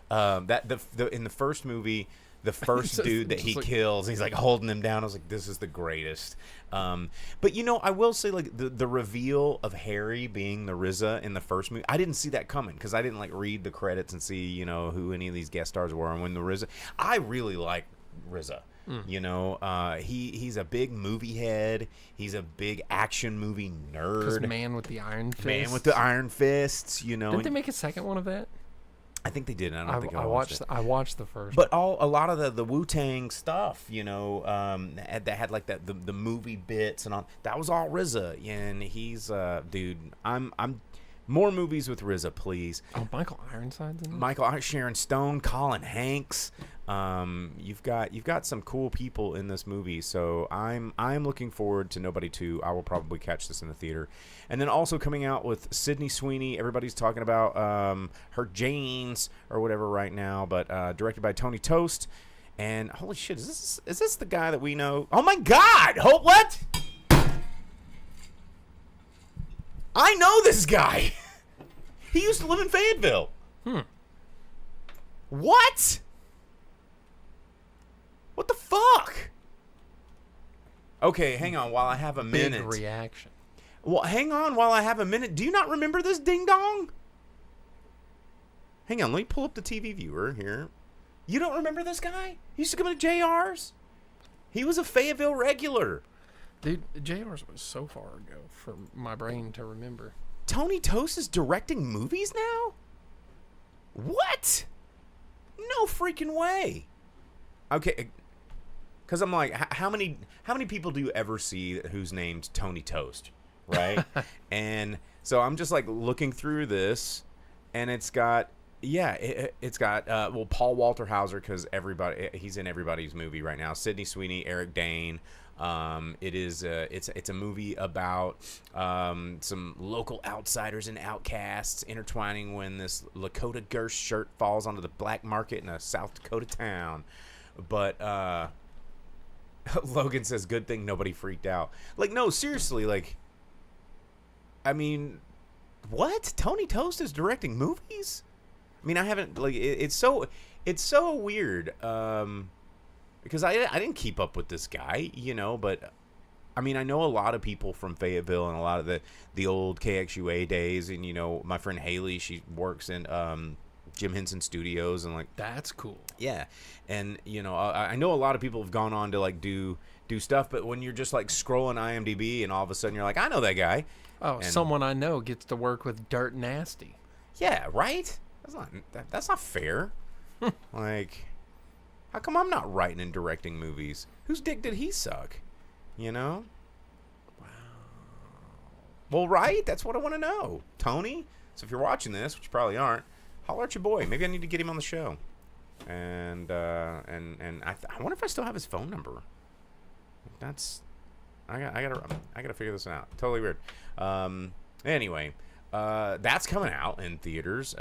That in the first movie, the first dude that he kills, he's like holding him down. I was like, this is the greatest. But you know, I will say like the reveal of Harry being the RZA in the first movie, I didn't see that coming because I didn't like read the credits and see, you know, who any of these guest stars were. And when the RZA, I really like RZA. You know, he's a big movie head. He's a big action movie nerd. Man with the Iron Fists. Man with the Iron Fists. You know, didn't they make a second one of that? I think they did. I don't think I watched it. I watched the first. But a lot of the Wu-Tang stuff, you know, that had like the movie bits and all. That was all RZA, and he's dude. I'm more movies with RZA, please. Oh, Michael Ironside's in it? Michael, Sharon Stone, Colin Hanks. You've got some cool people in this movie, so I'm looking forward to Nobody 2. I will probably catch this in the theater. And then also coming out with Sydney Sweeney. Everybody's talking about her Janes or whatever right now, but directed by Tony Tost. And holy shit, is this the guy that we know? Oh my God! What? I know this guy. He used to live in Fayetteville. What? What the fuck? Okay, hang on while I have a minute. Big reaction. Well, hang on while I have a minute. Do you not remember this ding dong? Hang on, let me pull up the TV viewer here. You don't remember this guy? He used to come to JR's. He was a Fayetteville regular. Dude, JR's was so far ago for my brain to remember. Tony Tost is directing movies now? What? No freaking way. Okay, because I'm like, how many people do you ever see who's named Tony Tost, right? And so I'm just like looking through this, and it's got it's got Paul Walter Hauser, because he's in everybody's movie right now. Sydney Sweeney, Eric Dane. It's a movie about some local outsiders and outcasts intertwining when this Lakota Gersh shirt falls onto the black market in a South Dakota town. But Logan says, good thing nobody freaked out. Like, no, seriously, like, I mean, what? Tony Tost is directing movies? I mean, I haven't, like, it's so weird. Because I didn't keep up with this guy, you know, but I mean, I know a lot of people from Fayetteville and a lot of the old KXUA days, and, you know, my friend Haley, she works in Jim Henson Studios, and like That's cool. yeah, and you know I know a lot of people have gone on to like do stuff, but when you're just like scrolling IMDb and all of a sudden you're like, I know that guy. Oh, And- someone I know gets to work with Dirt Nasty. Yeah, right. That's not fair. Like, how come I'm not writing and directing movies? Whose dick did he suck? You know? Wow. Well, right? That's what I want to know. Tony? So if you're watching this, which you probably aren't, holler at your boy. Maybe I need to get him on the show. And I wonder if I still have his phone number. That's... I gotta figure this out. Totally weird. Anyway... that's coming out in theaters.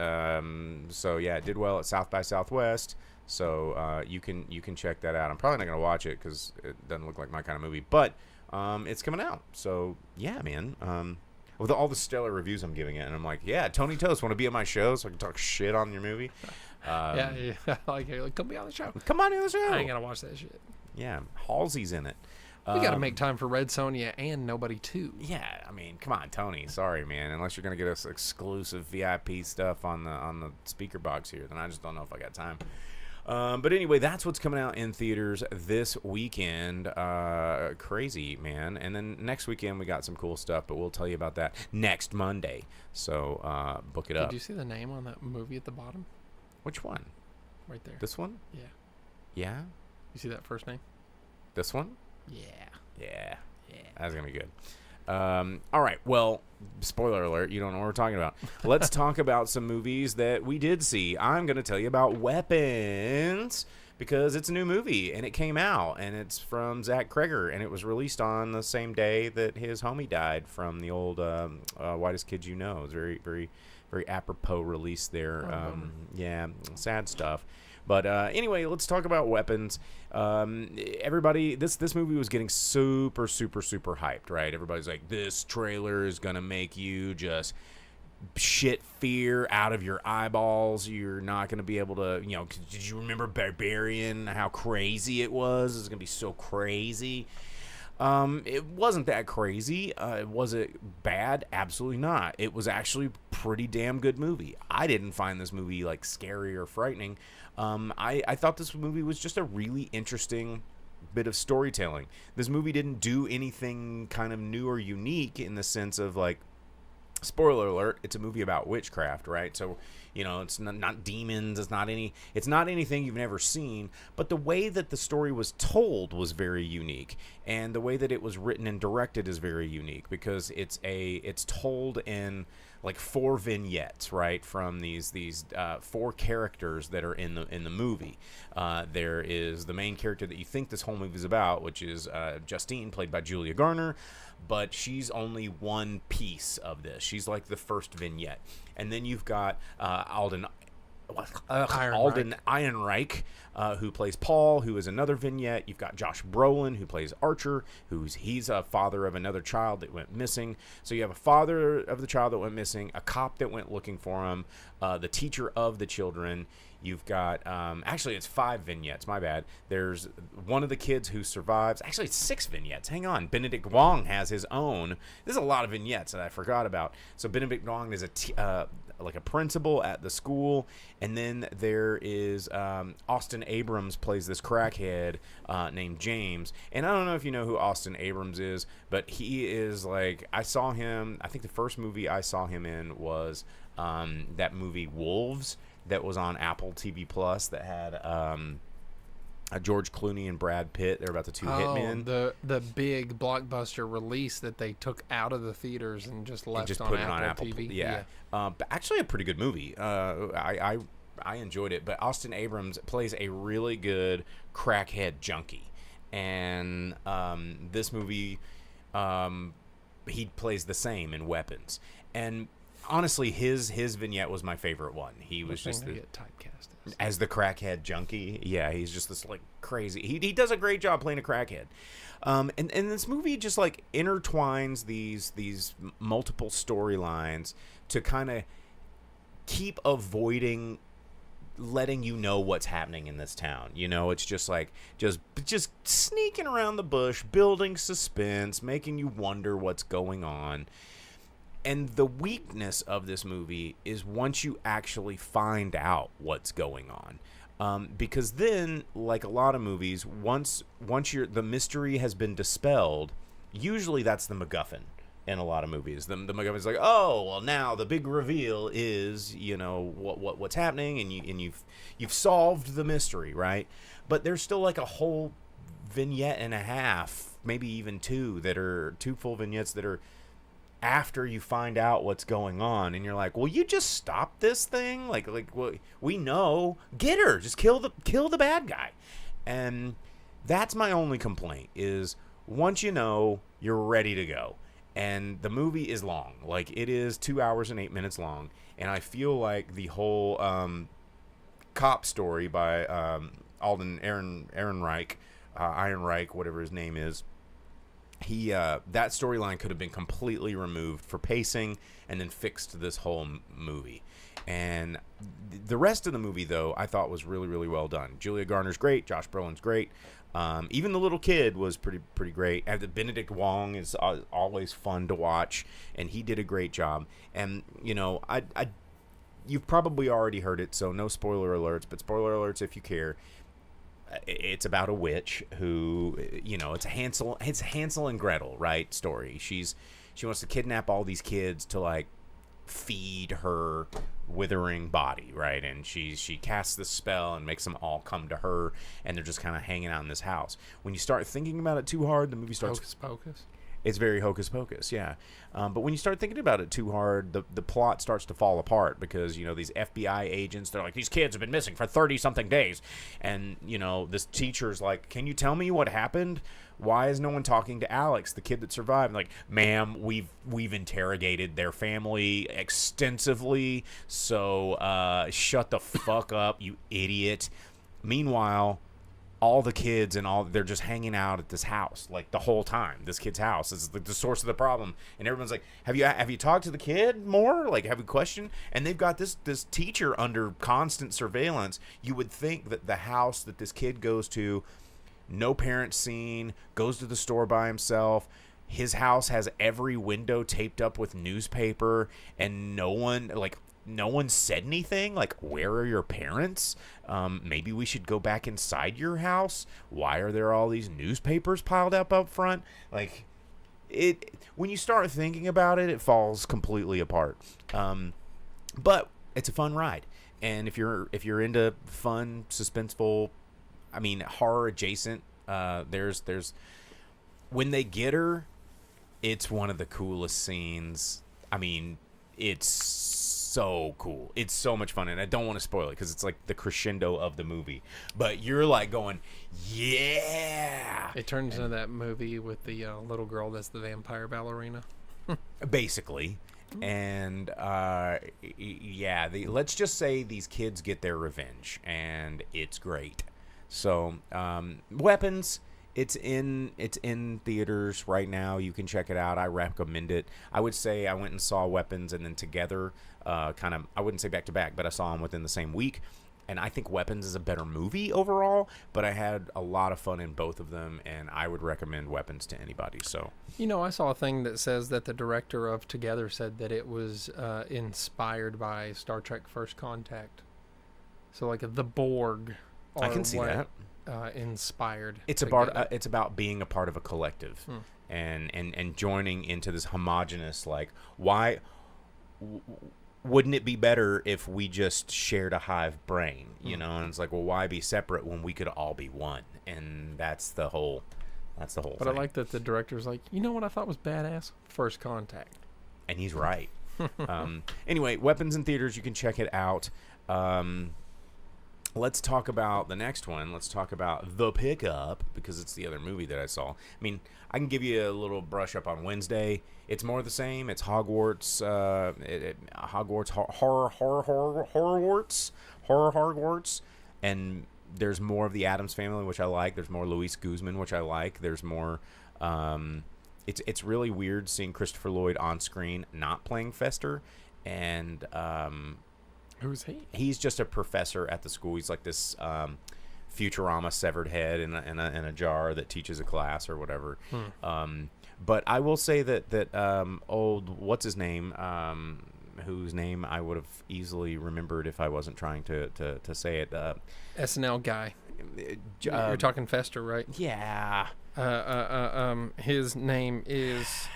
So yeah, it did well at South by Southwest. So you can check that out. I'm probably not gonna watch it because it doesn't look like my kind of movie, but it's coming out. So yeah, man. With all the stellar reviews I'm giving it, and I'm like, yeah, Tony Toast, want to be on my show so I can talk shit on your movie? Yeah, like come be on the show. Come on the show. I ain't gonna watch that shit. Yeah, Halsey's in it. We got to make time for Red Sonja and Nobody too. Yeah, I mean, come on, Tony. Sorry, man. Unless you're gonna get us exclusive VIP stuff on the speaker box here, then I just don't know if I got time. But anyway, that's what's coming out in theaters this weekend. Crazy, man. And then next weekend we got some cool stuff, but we'll tell you about that next Monday. So book it up. Did you see the name on that movie at the bottom? Which one? Right there. This one? Yeah. Yeah. You see that first name? This one? Yeah. Yeah. That's gonna be good. All right. Well, spoiler alert. You don't know what we're talking about. Let's talk about some movies that we did see. I'm gonna tell you about Weapons because it's a new movie and it came out and it's from Zach Kreger and it was released on the same day that his homie died from the old Whitest Kids You Know. It was very, very, very apropos release there. Yeah, sad stuff. But anyway, let's talk about Weapons. Everybody, this movie was getting super, super, super hyped, right? Everybody's like, this trailer is going to make you just shit fear out of your eyeballs. You're not going to be able to, you know, did you remember Barbarian, how crazy it was? It's going to be so crazy. It wasn't that crazy. Was it bad? Absolutely not. It was actually a pretty damn good movie. I didn't find this movie like scary or frightening. I thought this movie was just a really interesting bit of storytelling. This movie didn't do anything kind of new or unique in the sense of like, spoiler alert, it's a movie about witchcraft, right? So, you know, it's not demons, it's not anything you've never seen, but the way that the story was told was very unique, and the way that it was written and directed is very unique because it's told in like 4 vignettes, right, from these 4 characters that are in the movie. There is the main character that you think this whole movie is about, which is Justine, played by Julia Garner, but she's only one piece of this. She's like the first vignette. And then you've got Alden Ehrenreich, who plays Paul, who is another vignette. You've got Josh Brolin, who plays Archer, he's a father of another child that went missing. So you have a father of the child that went missing, a cop that went looking for him, the teacher of the children. You've got, actually it's 5 vignettes, my bad. There's one of the kids who survives. Actually, it's 6 vignettes. Hang on. Benedict Wong has his own. There's a lot of vignettes that I forgot about. So Benedict Wong is like a principal at the school. And then there is Austin Abrams plays this crackhead named James. And I don't know if you know who Austin Abrams is, but he is like, I saw him, I think the first movie I saw him in was that movie Wolves, that was on Apple TV Plus that had George Clooney and Brad Pitt. They're about the 2 hitmen. The big blockbuster release that they took out of the theaters and just left just on, put Apple it on Apple TV. Yeah. But actually a pretty good movie. I enjoyed it. But Austin Abrams plays a really good crackhead junkie. And this movie, he plays the same in Weapons. And honestly, his vignette was my favorite one. He was just get typecast as the crackhead junkie. Yeah, he's just this like crazy. He does a great job playing a crackhead. And this movie just like intertwines these multiple storylines to kind of keep avoiding letting you know what's happening in this town. You know, it's just like just sneaking around the bush, building suspense, making you wonder what's going on. And the weakness of this movie is once you actually find out what's going on. Because then, like a lot of movies, once the mystery has been dispelled, usually that's the MacGuffin in a lot of movies. The MacGuffin's like, oh, well, now the big reveal is, what's happening, and you've solved the mystery, right? But there's still like a whole vignette and a half, maybe even two full vignettes that are after you find out what's going on, and you're like, well, you just stop this thing, like well, we know, get her, just kill the bad guy. And that's my only complaint, is once you know, you're ready to go. And the movie is long, like it is 2 hours and 8 minutes long, and I feel like the whole cop story by Alden Ehrenreich, whatever his name is, he that storyline could have been completely removed for pacing and then fixed this whole movie. And the rest of the movie, though, I thought was really, really well done. Julia Garner's great. Josh Brolin's great. Even the little kid was pretty great. And the Benedict Wong is always fun to watch, and he did a great job. And you've probably already heard it, so no spoiler alerts. But spoiler alerts if you care. It's about a witch who, it's Hansel and Gretel, right? Story. She wants to kidnap all these kids to like feed her withering body, right? And she casts this spell and makes them all come to her, and they're just kind of hanging out in this house. When you start thinking about it too hard, the movie starts Hocus Pocus. It's very hocus pocus, yeah. But when you start thinking about it too hard, the plot starts to fall apart because, these FBI agents, they're like, these kids have been missing for 30-something days. And, this teacher's like, can you tell me what happened? Why is no one talking to Alex, the kid that survived? Like, ma'am, we've interrogated their family extensively, so shut the fuck up, you idiot. Meanwhile, all the kids they're just hanging out at this house like the whole time. This kid's house is the source of the problem, and everyone's like, have you talked to the kid more? Like, have you questioned? And they've got this teacher under constant surveillance. You would think that the house that this kid goes to, no parents seen, goes to the store by himself. His house has every window taped up with newspaper, and no one said anything. Like, where are your parents? Maybe we should go back inside your house. Why are there all these newspapers piled up front? Like, when you start thinking about it, it falls completely apart. But it's a fun ride, and if you're into fun, suspenseful, horror adjacent, there's when they get her, it's one of the coolest scenes. It's so cool. It's so much fun, and I don't want to spoil it because it's like the crescendo of the movie. But you're like going, yeah. It turns into that movie with the little girl that's the vampire ballerina. Basically. And let's just say these kids get their revenge, and it's great. So, Weapons. It's in theaters right now. You can check it out. I recommend it. I would say I went and saw Weapons and then Together, I wouldn't say back to back, but I saw them within the same week. And I think Weapons is a better movie overall, but I had a lot of fun in both of them, and I would recommend Weapons to anybody. So, I saw a thing that says that the director of Together said that it was inspired by Star Trek First Contact. So like the Borg. I can see that. Inspired. It's about being a part of a collective, and joining into this homogenous. Like, why wouldn't it be better if we just shared a hive brain? And it's like, well, why be separate when we could all be one? And that's the whole thing. But I like that the director's like, what I thought was badass? First Contact. And he's right. Anyway, Weapons in theaters. You can check it out. Let's talk about the next one. Let's talk about The Pickup, because it's the other movie that I saw. I can give you a little brush up on Wednesday. It's more of the same. It's Hogwarts, Hogwarts, and there's more of the Addams Family, which I like. There's more Luis Guzman, which I like. There's more. It's really weird seeing Christopher Lloyd on screen not playing Fester, and who's he? He's just a professor at the school. He's like this Futurama severed head in a jar that teaches a class or whatever. But I will say that old what's his name, whose name I would have easily remembered if I wasn't trying to say it. SNL guy. You're talking Fester, right? Yeah. His name is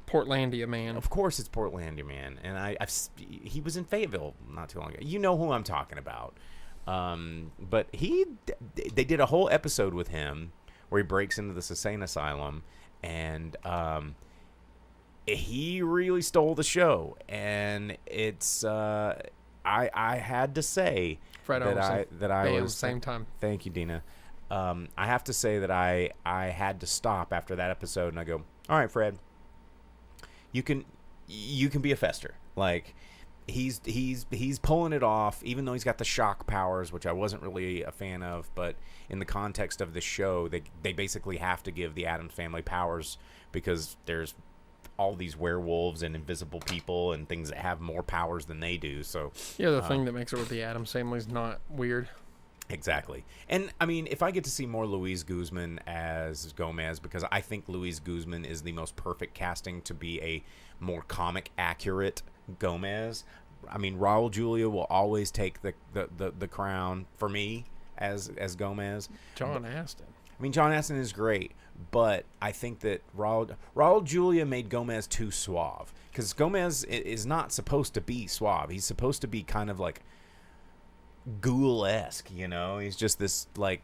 Portlandia Man. Of course, it's Portlandia Man, and he was in Fayetteville not too long ago. You know who I'm talking about. But they did a whole episode with him where he breaks into this insane asylum, and he really stole the show. And it's I had to say Fred that Olsen. I Bam, was same time. Thank you, Dina. I have to say that I had to stop after that episode, and I go, all right, Fred, you can be a Fester. Like, he's pulling it off, even though he's got the shock powers, which I wasn't really a fan of. But in the context of the show, they basically have to give the Addams Family powers because there's all these werewolves and invisible people and things that have more powers than they do. So yeah, the thing that makes it with the Addams Family is not weird. Exactly. And, I mean, if I get to see more Luis Guzman as Gomez, because I think Luis Guzman is the most perfect casting to be a more comic-accurate Gomez. I mean, Raul Julia will always take the crown for me as Gomez. John Astin. I mean, John Astin is great, but I think that Raul Julia made Gomez too suave. Because Gomez is not supposed to be suave. He's supposed to be kind of like ghoul-esque, you know? He's just this, like,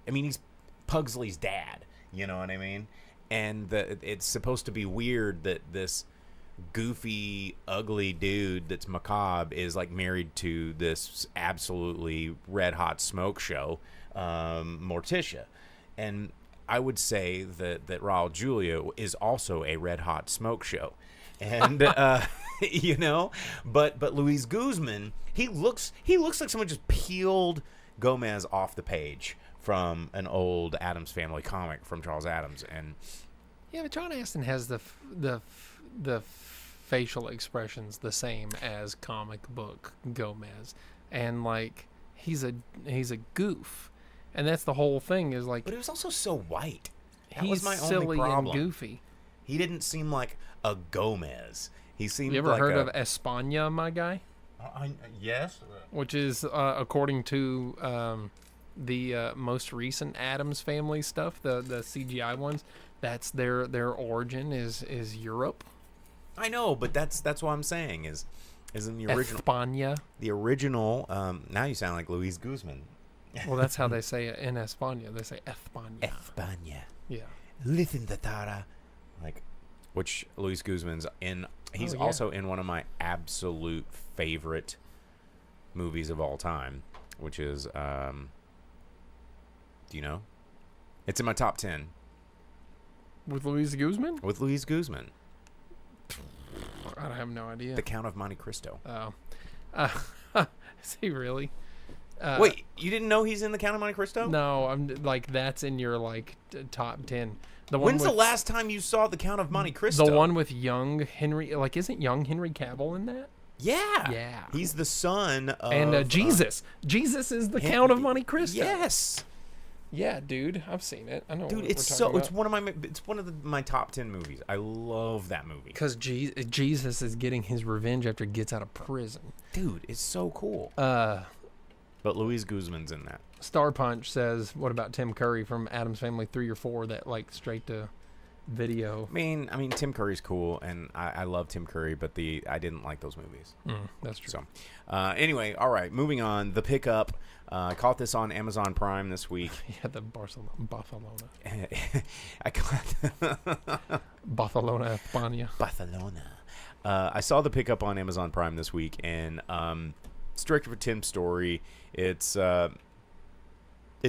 I mean, he's Pugsley's dad, you know what I mean? And it's supposed to be weird that this goofy, ugly dude that's macabre is, like, married to this absolutely red-hot smoke show, Morticia. And I would say that Raul Julia is also a red-hot smoke show. And, you know, but Luis Guzman, he looks like someone just peeled Gomez off the page from an old Addams Family comic from Charles Addams. And yeah, but John Astin has the facial expressions the same as comic book Gomez, and like he's a goof, and that's the whole thing is like. But he was also so white. That He's was my silly only problem. and goofy. He didn't seem like a Gomez. He seemed. You ever like heard of España, my guy? Yes. Which is according to the most recent Addams Family stuff, the CGI ones. That's their origin is Europe. I know, but that's what I'm saying is in the original. España. The original. Now you sound like Luis Guzman. Well, that's how they say it in España. They say España. España. Yeah. Listen, Tatara. Like, which Luis Guzman's in. He's also in one of my absolute favorite movies of all time, which is, do you know? It's in my top 10. With Luis Guzman? With Luis Guzman. I have no idea. The Count of Monte Cristo. Oh. Is he really? Wait, you didn't know he's in The Count of Monte Cristo? No, I'm like, that's in your, like, top 10. When's the last time you saw The Count of Monte Cristo? The one with young Henry, like, isn't young Henry Cavill in that? Yeah. Yeah. He's the son of... And Jesus. Jesus is the Count of Monte Cristo. Yes. Yeah, dude. I've seen it. I know dude, what it's we're talking about. It's one of my top 10 movies. I love that movie. Because Jesus is getting his revenge after he gets out of prison. Dude, it's so cool. But Luis Guzman's in that. Star Punch says, what about Tim Curry from Addams Family 3 or 4, that like straight to video? I mean Tim Curry's cool, and I love Tim Curry, but I didn't like those movies. That's true. So, anyway, all right, moving on. The Pickup. I caught this on Amazon Prime this week. Yeah, the Barcelona. I caught Barcelona, España. Barcelona. I saw The Pickup on Amazon Prime this week, and it's directed for Tim Story. It's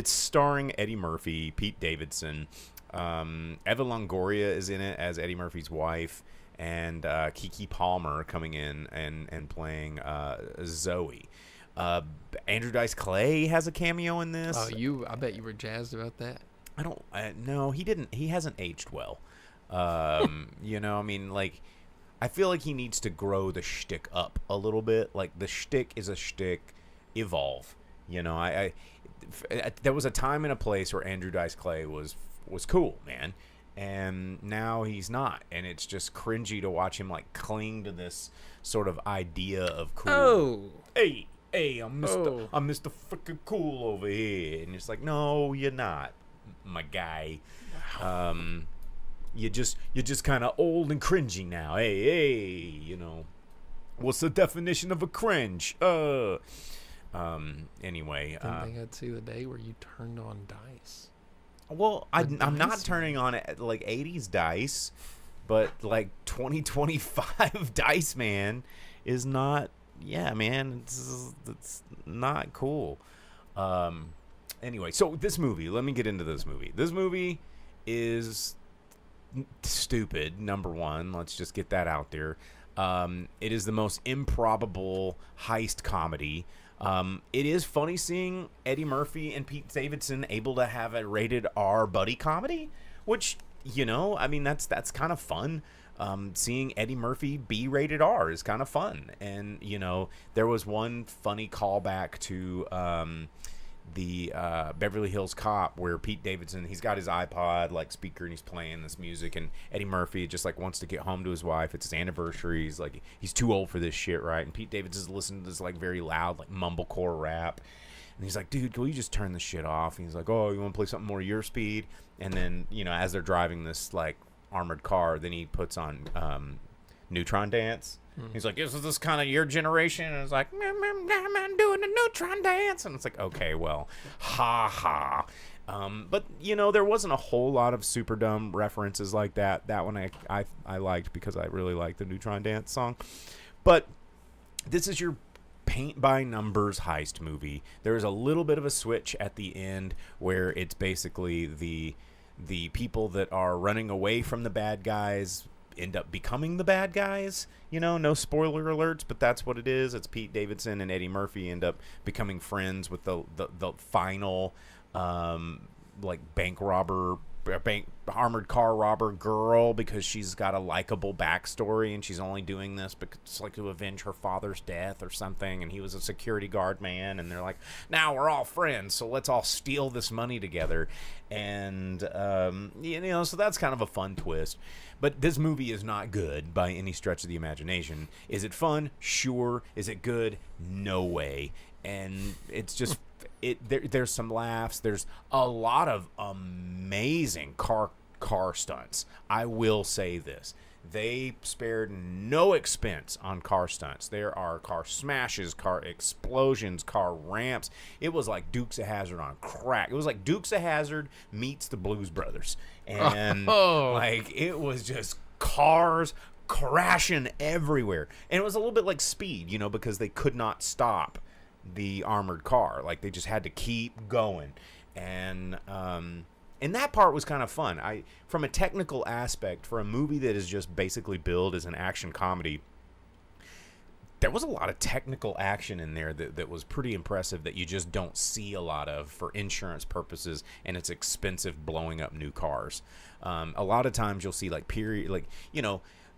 starring Eddie Murphy, Pete Davidson. Eva Longoria is in it as Eddie Murphy's wife, and Keke Palmer coming in and playing Zoe. Andrew Dice Clay has a cameo in this. I bet you were jazzed about that. No, he didn't. He hasn't aged well. You know, I mean, like, I feel like he needs to grow the shtick up a little bit. Like, the shtick is a shtick. Evolve. You know, there was a time and a place where Andrew Dice Clay was cool, man. And now he's not, and it's just cringy to watch him like cling to this sort of idea of cool. Oh, Hey, I'm Mr. Freaking Cool over here, and it's like, no, you're not, my guy. You're just kind of old and cringy now. Hey, you know, what's the definition of a cringe? Anyway, didn't think I'd see the day where you turned on Dice. well, I'm not turning on it like 80s Dice, but like 2025 Dice, man, is not. Yeah, man, it's not cool. Anyway, so this movie. Let me get into this movie. This movie is stupid. Number one, let's just get that out there. It is the most improbable heist comedy. It is funny seeing Eddie Murphy and Pete Davidson able to have a rated R buddy comedy, which, you know, I mean, that's kind of fun. Seeing Eddie Murphy be rated R is kind of fun. And, you know, there was one funny callback to the Beverly Hills Cop where Pete Davidson, he's got his iPod like speaker and he's playing this music, and Eddie Murphy just like wants to get home to his wife. It's his anniversary. He's like, he's too old for this shit, right? And Pete Davidson's listening to this like very loud like mumblecore rap, and he's like, dude, will you just turn this shit off? And he's like, oh, you want to play something more your speed? And then, you know, as they're driving this like armored car, then he puts on Neutron Dance. He's like, is this kind of your generation? And it's like, I'm doing the Neutron Dance. And it's like, okay, well, ha ha. But, you know, there wasn't a whole lot of super dumb references like that. That one I liked because I really liked the Neutron Dance song. But this is your paint-by-numbers heist movie. There is a little bit of a switch at the end where it's basically the people that are running away from the bad guys end up becoming the bad guys. You know, no spoiler alerts, but that's what it is. It's Pete Davidson and Eddie Murphy end up becoming friends with the final like armored car robber girl, because she's got a likable backstory and she's only doing this because it's like to avenge her father's death or something, and he was a security guard man, and they're like, now we're all friends, so let's all steal this money together. And you know, so that's kind of a fun twist. But this movie is not good by any stretch of the imagination. Is it fun? Sure. Is it good? No way. And it's just there's some laughs. There's a lot of amazing car stunts. I will say this. They spared no expense on car stunts. There are car smashes, car explosions, car ramps. It was like Dukes of Hazzard on crack. It was like Dukes of Hazzard meets the Blues Brothers. And like, it was just cars crashing everywhere. And it was a little bit like Speed, you know, because they could not stop the armored car. Like, they just had to keep going. And that part was kind of fun. From a technical aspect, for a movie that is just basically billed as an action comedy, there was a lot of technical action in there that was pretty impressive that you just don't see a lot of for insurance purposes, and it's expensive blowing up new cars. A lot of times you'll see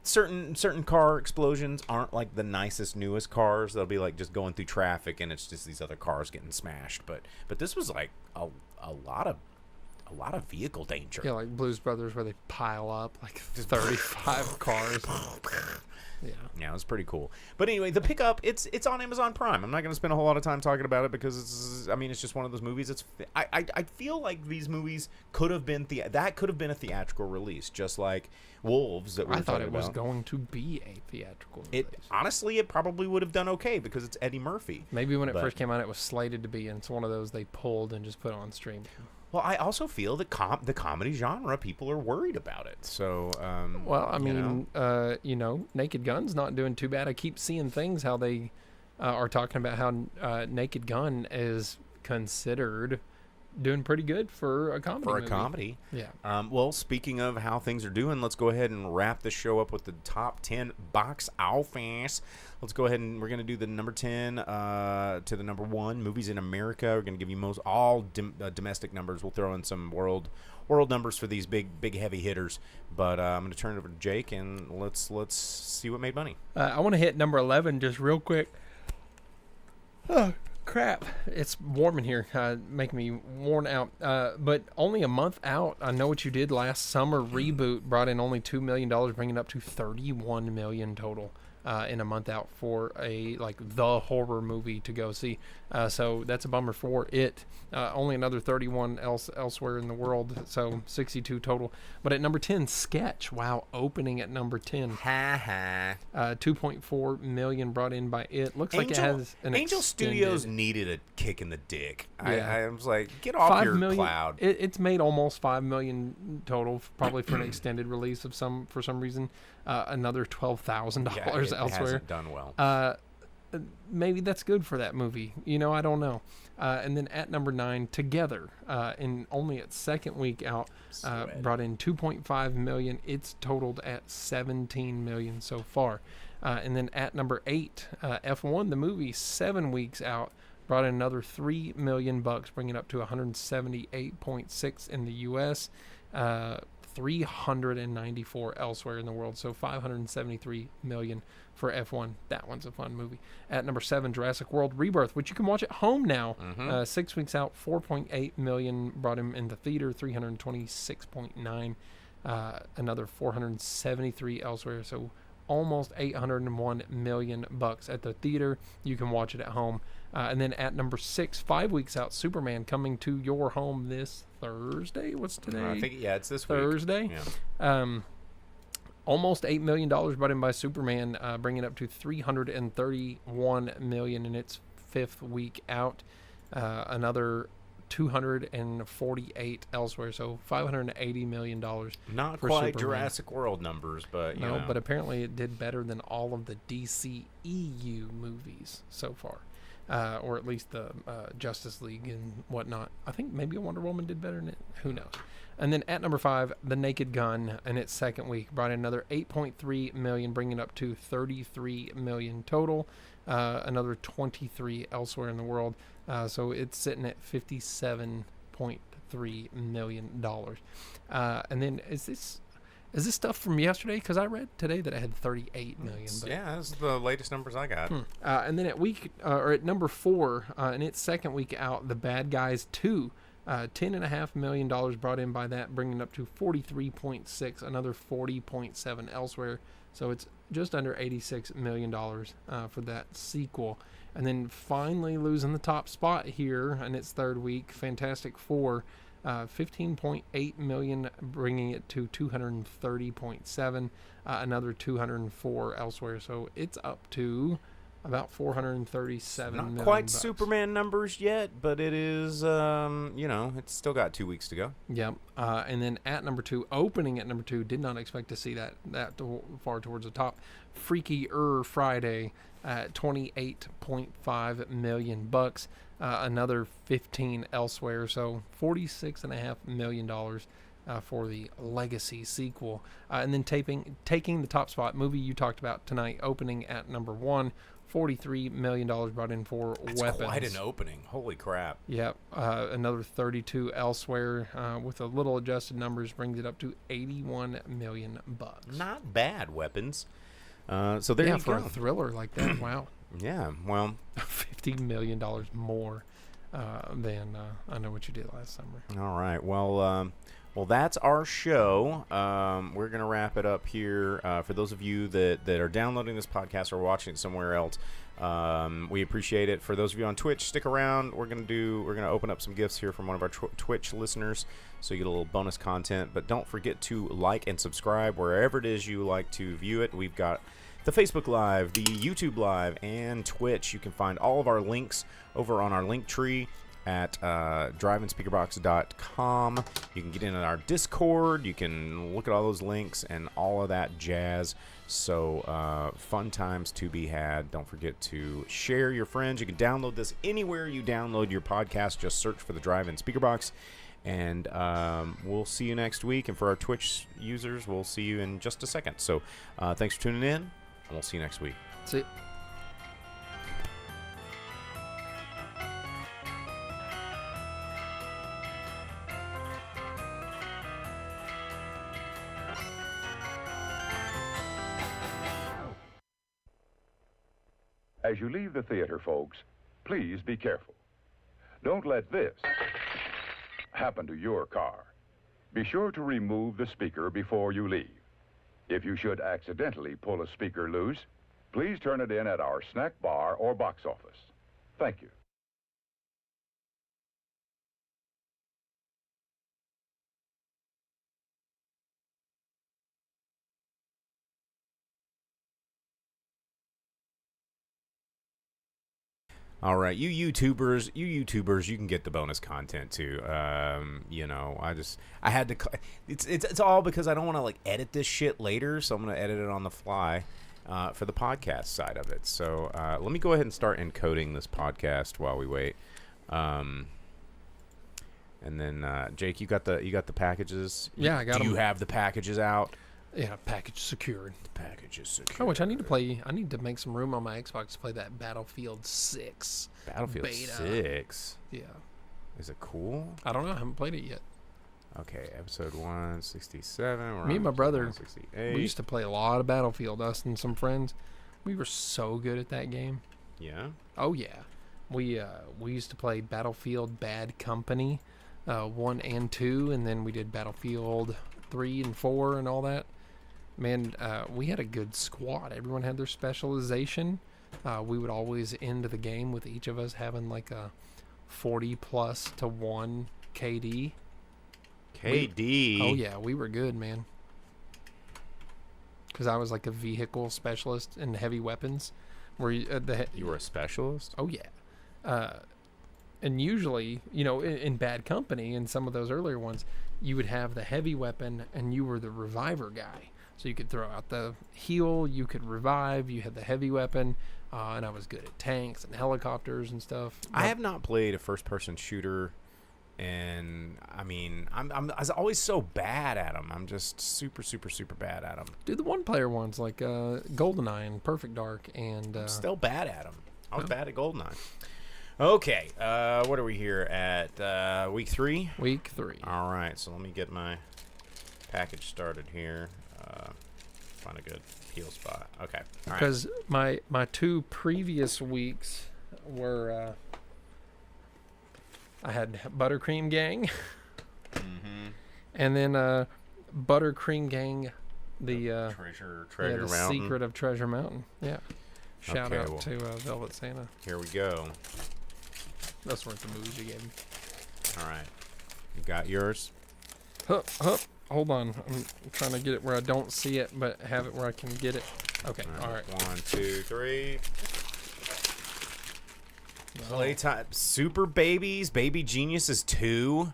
certain car explosions aren't like the nicest, newest cars. They'll be like just going through traffic and it's just these other cars getting smashed. But this was like a lot of vehicle danger. Yeah, like Blues Brothers, where they pile up like 35 cars. Yeah, it was pretty cool. But anyway, The Pickup, it's on Amazon Prime. I'm not going to spend a whole lot of time talking about it because it's just one of those movies. I feel like these movies could have been a theatrical release, just like Wolves that we were talking about. I thought it was going to be a theatrical release. Honestly, it probably would have done okay because it's Eddie Murphy. Maybe when it first came out, it was slated to be, and it's one of those they pulled and just put on stream. Well, I also feel that the comedy genre, people are worried about it. So, well, I mean, Naked Gun's not doing too bad. I keep seeing things how they are talking about how Naked Gun is considered doing pretty good for a comedy. For a comedy. Yeah. Well, speaking of how things are doing, let's go ahead and wrap this show up with the top 10 box office. Let's go ahead and we're going to do the number 10 to the number 1 movies in America. We're going to give you all domestic numbers. We'll throw in some world numbers for these big heavy hitters. But I'm going to turn it over to Jake and let's see what made money. I want to hit number 11 just real quick. Crap, it's warm in here, making me worn out. But only a month out. I Know What You Did Last Summer reboot brought in only $2 million, bringing it up to $31 million total in a month out for the horror movie to go see. So that's a bummer for it. Only another 31 elsewhere in the world, so 62 total. But at number 10, Sketch. Wow, opening at number 10. Ha ha. 2.4 million brought in by it. Looks like it has an Angel extended- Studios needed a kick in the dick. Yeah. I was like, get off 5 your million cloud. It's made almost 5 million total, probably for an extended release of for some reason. Another $12,000 it elsewhere. hasn't done well. Maybe that's good for that movie. I don't know. And then at number 9, Together, in only its second week out, brought in 2.5 million. It's totaled at 17 million so far. And then at number 8, F1, the movie, 7 weeks out, brought in another $3 million, bringing it up to 178.6 in the U.S., 394 elsewhere in the world, so 573 million for F1. That one's a fun movie. At number 7, Jurassic World Rebirth, which you can watch at home now. 6 weeks out, 4.8 million brought him in the theater, 326.9, another 473 elsewhere, so almost 801 million bucks at the theater. You can watch it at home. And then at number 6, 5 weeks out, Superman, coming to your home this Thursday. What's today? I think, it's this Thursday. week. Yeah. Almost $8 million brought in by Superman, bringing it up to 331 million in its 5th week out. Another 248 elsewhere, so $580 million. Not for quite Superman. Jurassic World numbers, but you know. But apparently it did better than all of the DCEU movies so far. Or at least the Justice League and whatnot. I think maybe a Wonder Woman did better than it. Who knows? And then at number 5, The Naked Gun, in its second week, brought in another 8.3 million, bringing it up to 33 million total. Another 23 elsewhere in the world. So it's sitting at $57.3 million. And then is this stuff from yesterday? Because I read today that it had 38 million. But, yeah, that's the latest numbers I got. and then at number 4, in its second week out, The Bad Guys 2, $10.5 million brought in by that, bringing it up to 43.6, another 40.7 elsewhere. So it's just under $86 million for that sequel. And then finally losing the top spot here in its third week, Fantastic Four, 15.8 million, bringing it to 230.7, another 204 elsewhere. So it's up to about 437 Not million quite bucks. Superman numbers yet, but it is, it's still got 2 weeks to go. Yep. And then at number 2, opening at number 2, did not expect to see that far towards the top. Freaky Friday at 28.5 million bucks. Another 15 elsewhere, so $46.5 million for the Legacy sequel. And then taking the top spot, movie you talked about tonight, opening at number 1, $43 million brought in for That's Weapons. quite an opening. Holy crap. Yep. Another 32 elsewhere, with a little adjusted numbers, brings it up to 81 million bucks. Not bad, Weapons. So there you for go. a thriller like that, wow. Yeah, well, $50 million more than I Know What You Did Last Summer. all right. Well, that's our show. We're going to wrap it up here. For those of you that are downloading this podcast or watching it somewhere else, we appreciate it. For those of you on Twitch, stick around. We're going to open up some gifts here from one of our Twitch listeners, so you get a little bonus content. But don't forget to like and subscribe wherever it is you like to view it. We've got the Facebook Live, the YouTube Live, and Twitch. You can find all of our links over on our link tree at driveinspeakerbox.com. You can get in our Discord. You can look at all those links and all of that jazz. So fun times to be had. Don't forget to share your friends. You can download this anywhere you download your podcast. Just search for the Drive-In Speaker Box. And we'll see you next week. And for our Twitch users, we'll see you in just a second. So thanks for tuning in, and we'll see you next week. See ya. As you leave the theater, folks, please please be careful. Don't let this happen to your car. Be sure to remove the speaker before you leave. If you should accidentally pull a speaker loose, please turn it in at our snack bar or box office. Thank you. All right, you YouTubers, you can get the bonus content too. You know, I had to. It's all because I don't want to like edit this shit later, so I'm gonna edit it on the fly for the podcast side of it. So let me go ahead and start encoding this podcast while we wait. And then Jake, you got the packages. Yeah, I got them. Do you have the packages out? Yeah, package secured. The package is secured. Oh, which I need to make some room on my Xbox to play that Battlefield 6. Battlefield beta. 6? Yeah. Is it cool? I don't know. I haven't played it yet. Okay, episode 167. Me and my brother, 168. we used to play a lot of Battlefield, us and some friends. We were so good at that game. Yeah? Oh, yeah. We used to play Battlefield Bad Company 1 and 2, and then we did Battlefield 3 and 4 and all that. Man, we had a good squad. Everyone had their specialization. We would always end the game with each of us having like a 40+ to 1 KD. KD? Oh, yeah. We were good, man. Because I was like a vehicle specialist in heavy weapons. You were a specialist? Oh, yeah. And usually, you know, in Bad Company, in some of those earlier ones, you would have the heavy weapon and you were the reviver guy. So you could throw out the heal, you could revive, you had the heavy weapon, and I was good at tanks and helicopters and stuff. I have not played a first-person shooter, and I mean, I was always so bad at them. I'm just super, super, super bad at them. Dude, the one-player ones like GoldenEye and Perfect Dark, and I'm still bad at them. I was bad at GoldenEye. Okay, what are we here at? Week 3? Week 3. All right, so let me get my package started here. Find a good heal spot. Okay. All because my 2 previous weeks were I had Buttercream Gang, and then Buttercream Gang, the Treasure the Mountain. Secret of Treasure Mountain. Yeah. Shout Okay, out well, to Velvet Santa. Here we go. That's worth the movies you gave me. All right. You got yours? Hold on. I'm trying to get it where I don't see it, but have it where I can get it. Okay. All right. 1, 2, 3. Playtime. Super Babies. Baby Geniuses 2.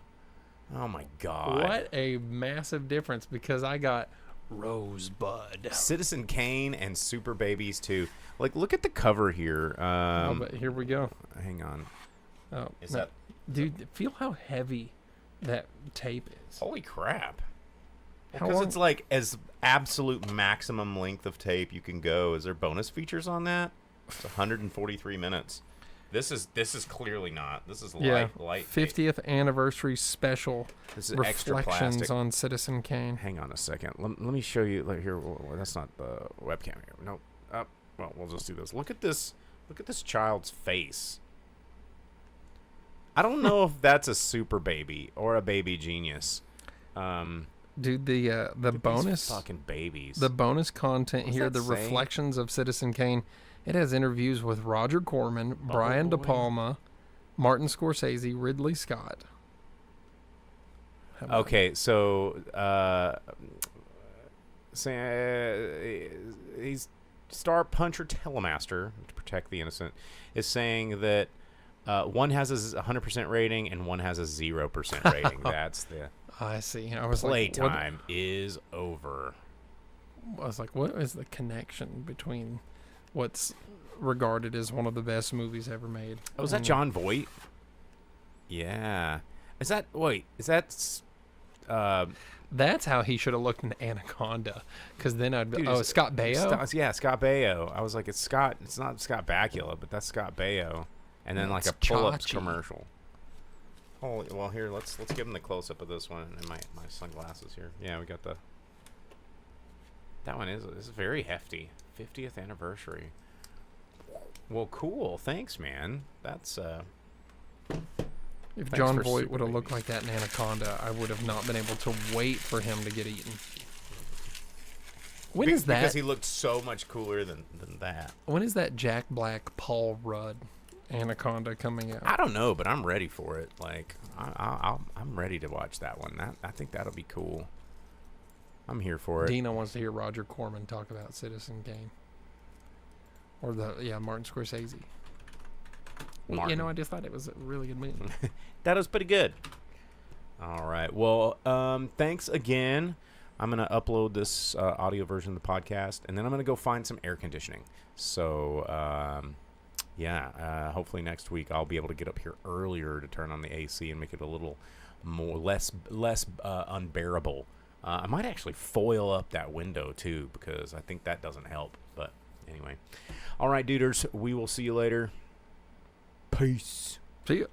Oh, my God. What a massive difference, because I got Rosebud. Citizen Kane and Super Babies 2. Like, look at the cover here. But here we go. Hang on. Oh, Is that... Dude, feel how heavy that tape is. Holy crap. How Because long? it's like as absolute maximum length of tape you can go. Is there bonus features on that? It's 143 minutes. This is clearly not. This is light 50th anniversary special. This is extra reflections plastic. on Citizen Kane. Hang on a second. Let me show you. Like here, well, that's not the webcam here. Nope. Well, we'll just do this. Look at this. Look at this child's face. I don't know if that's a super baby or a baby genius. Dude, the bonus fucking babies. The bonus content What's here, that the saying? reflections of Citizen Kane. It has interviews with Roger Corman, Brian De Palma, Martin Scorsese, Ridley Scott. Okay, so he's Star Puncher Telemaster, to protect the innocent, is saying that one has a 100% rating and one has a 0% rating. That's the I see. I was playtime is over. I was like, what is the connection between what's regarded as one of the best movies ever made? Oh, is that John Voight? Yeah. Is that That's how he should have looked in Anaconda, because then I'd be, Dude, Scott Baio. Scott Baio. I was like, it's not Scott Bakula, but that's Scott Baio. And then like It's a pull-ups Chachi. commercial. Holy, well, here let's give him the close-up of this one and my sunglasses here. Yeah, we got the. That one is very hefty. 50th anniversary. Well, cool. Thanks, man. That's If Thanks John for Voight Super would have looked Babies. like that in Anaconda, I would have not been able to wait for him to get eaten. When is that? Because he looked so much cooler than that. When is that Jack Black, Paul Rudd Anaconda coming out? I don't know, but I'm ready for it. Like, I'm ready to watch that one. I think that'll be cool. I'm here for it. Dina wants to hear Roger Corman talk about Citizen Kane. Or Martin Scorsese. Well, Martin. I just thought it was a really good movie. That was pretty good. All right. Well, thanks again. I'm going to upload this audio version of the podcast, and then I'm going to go find some air conditioning. So, hopefully next week I'll be able to get up here earlier to turn on the AC and make it a little less unbearable. I might actually foil up that window, too, because I think that doesn't help. But anyway. All right, duders. We will see you later. Peace. See ya.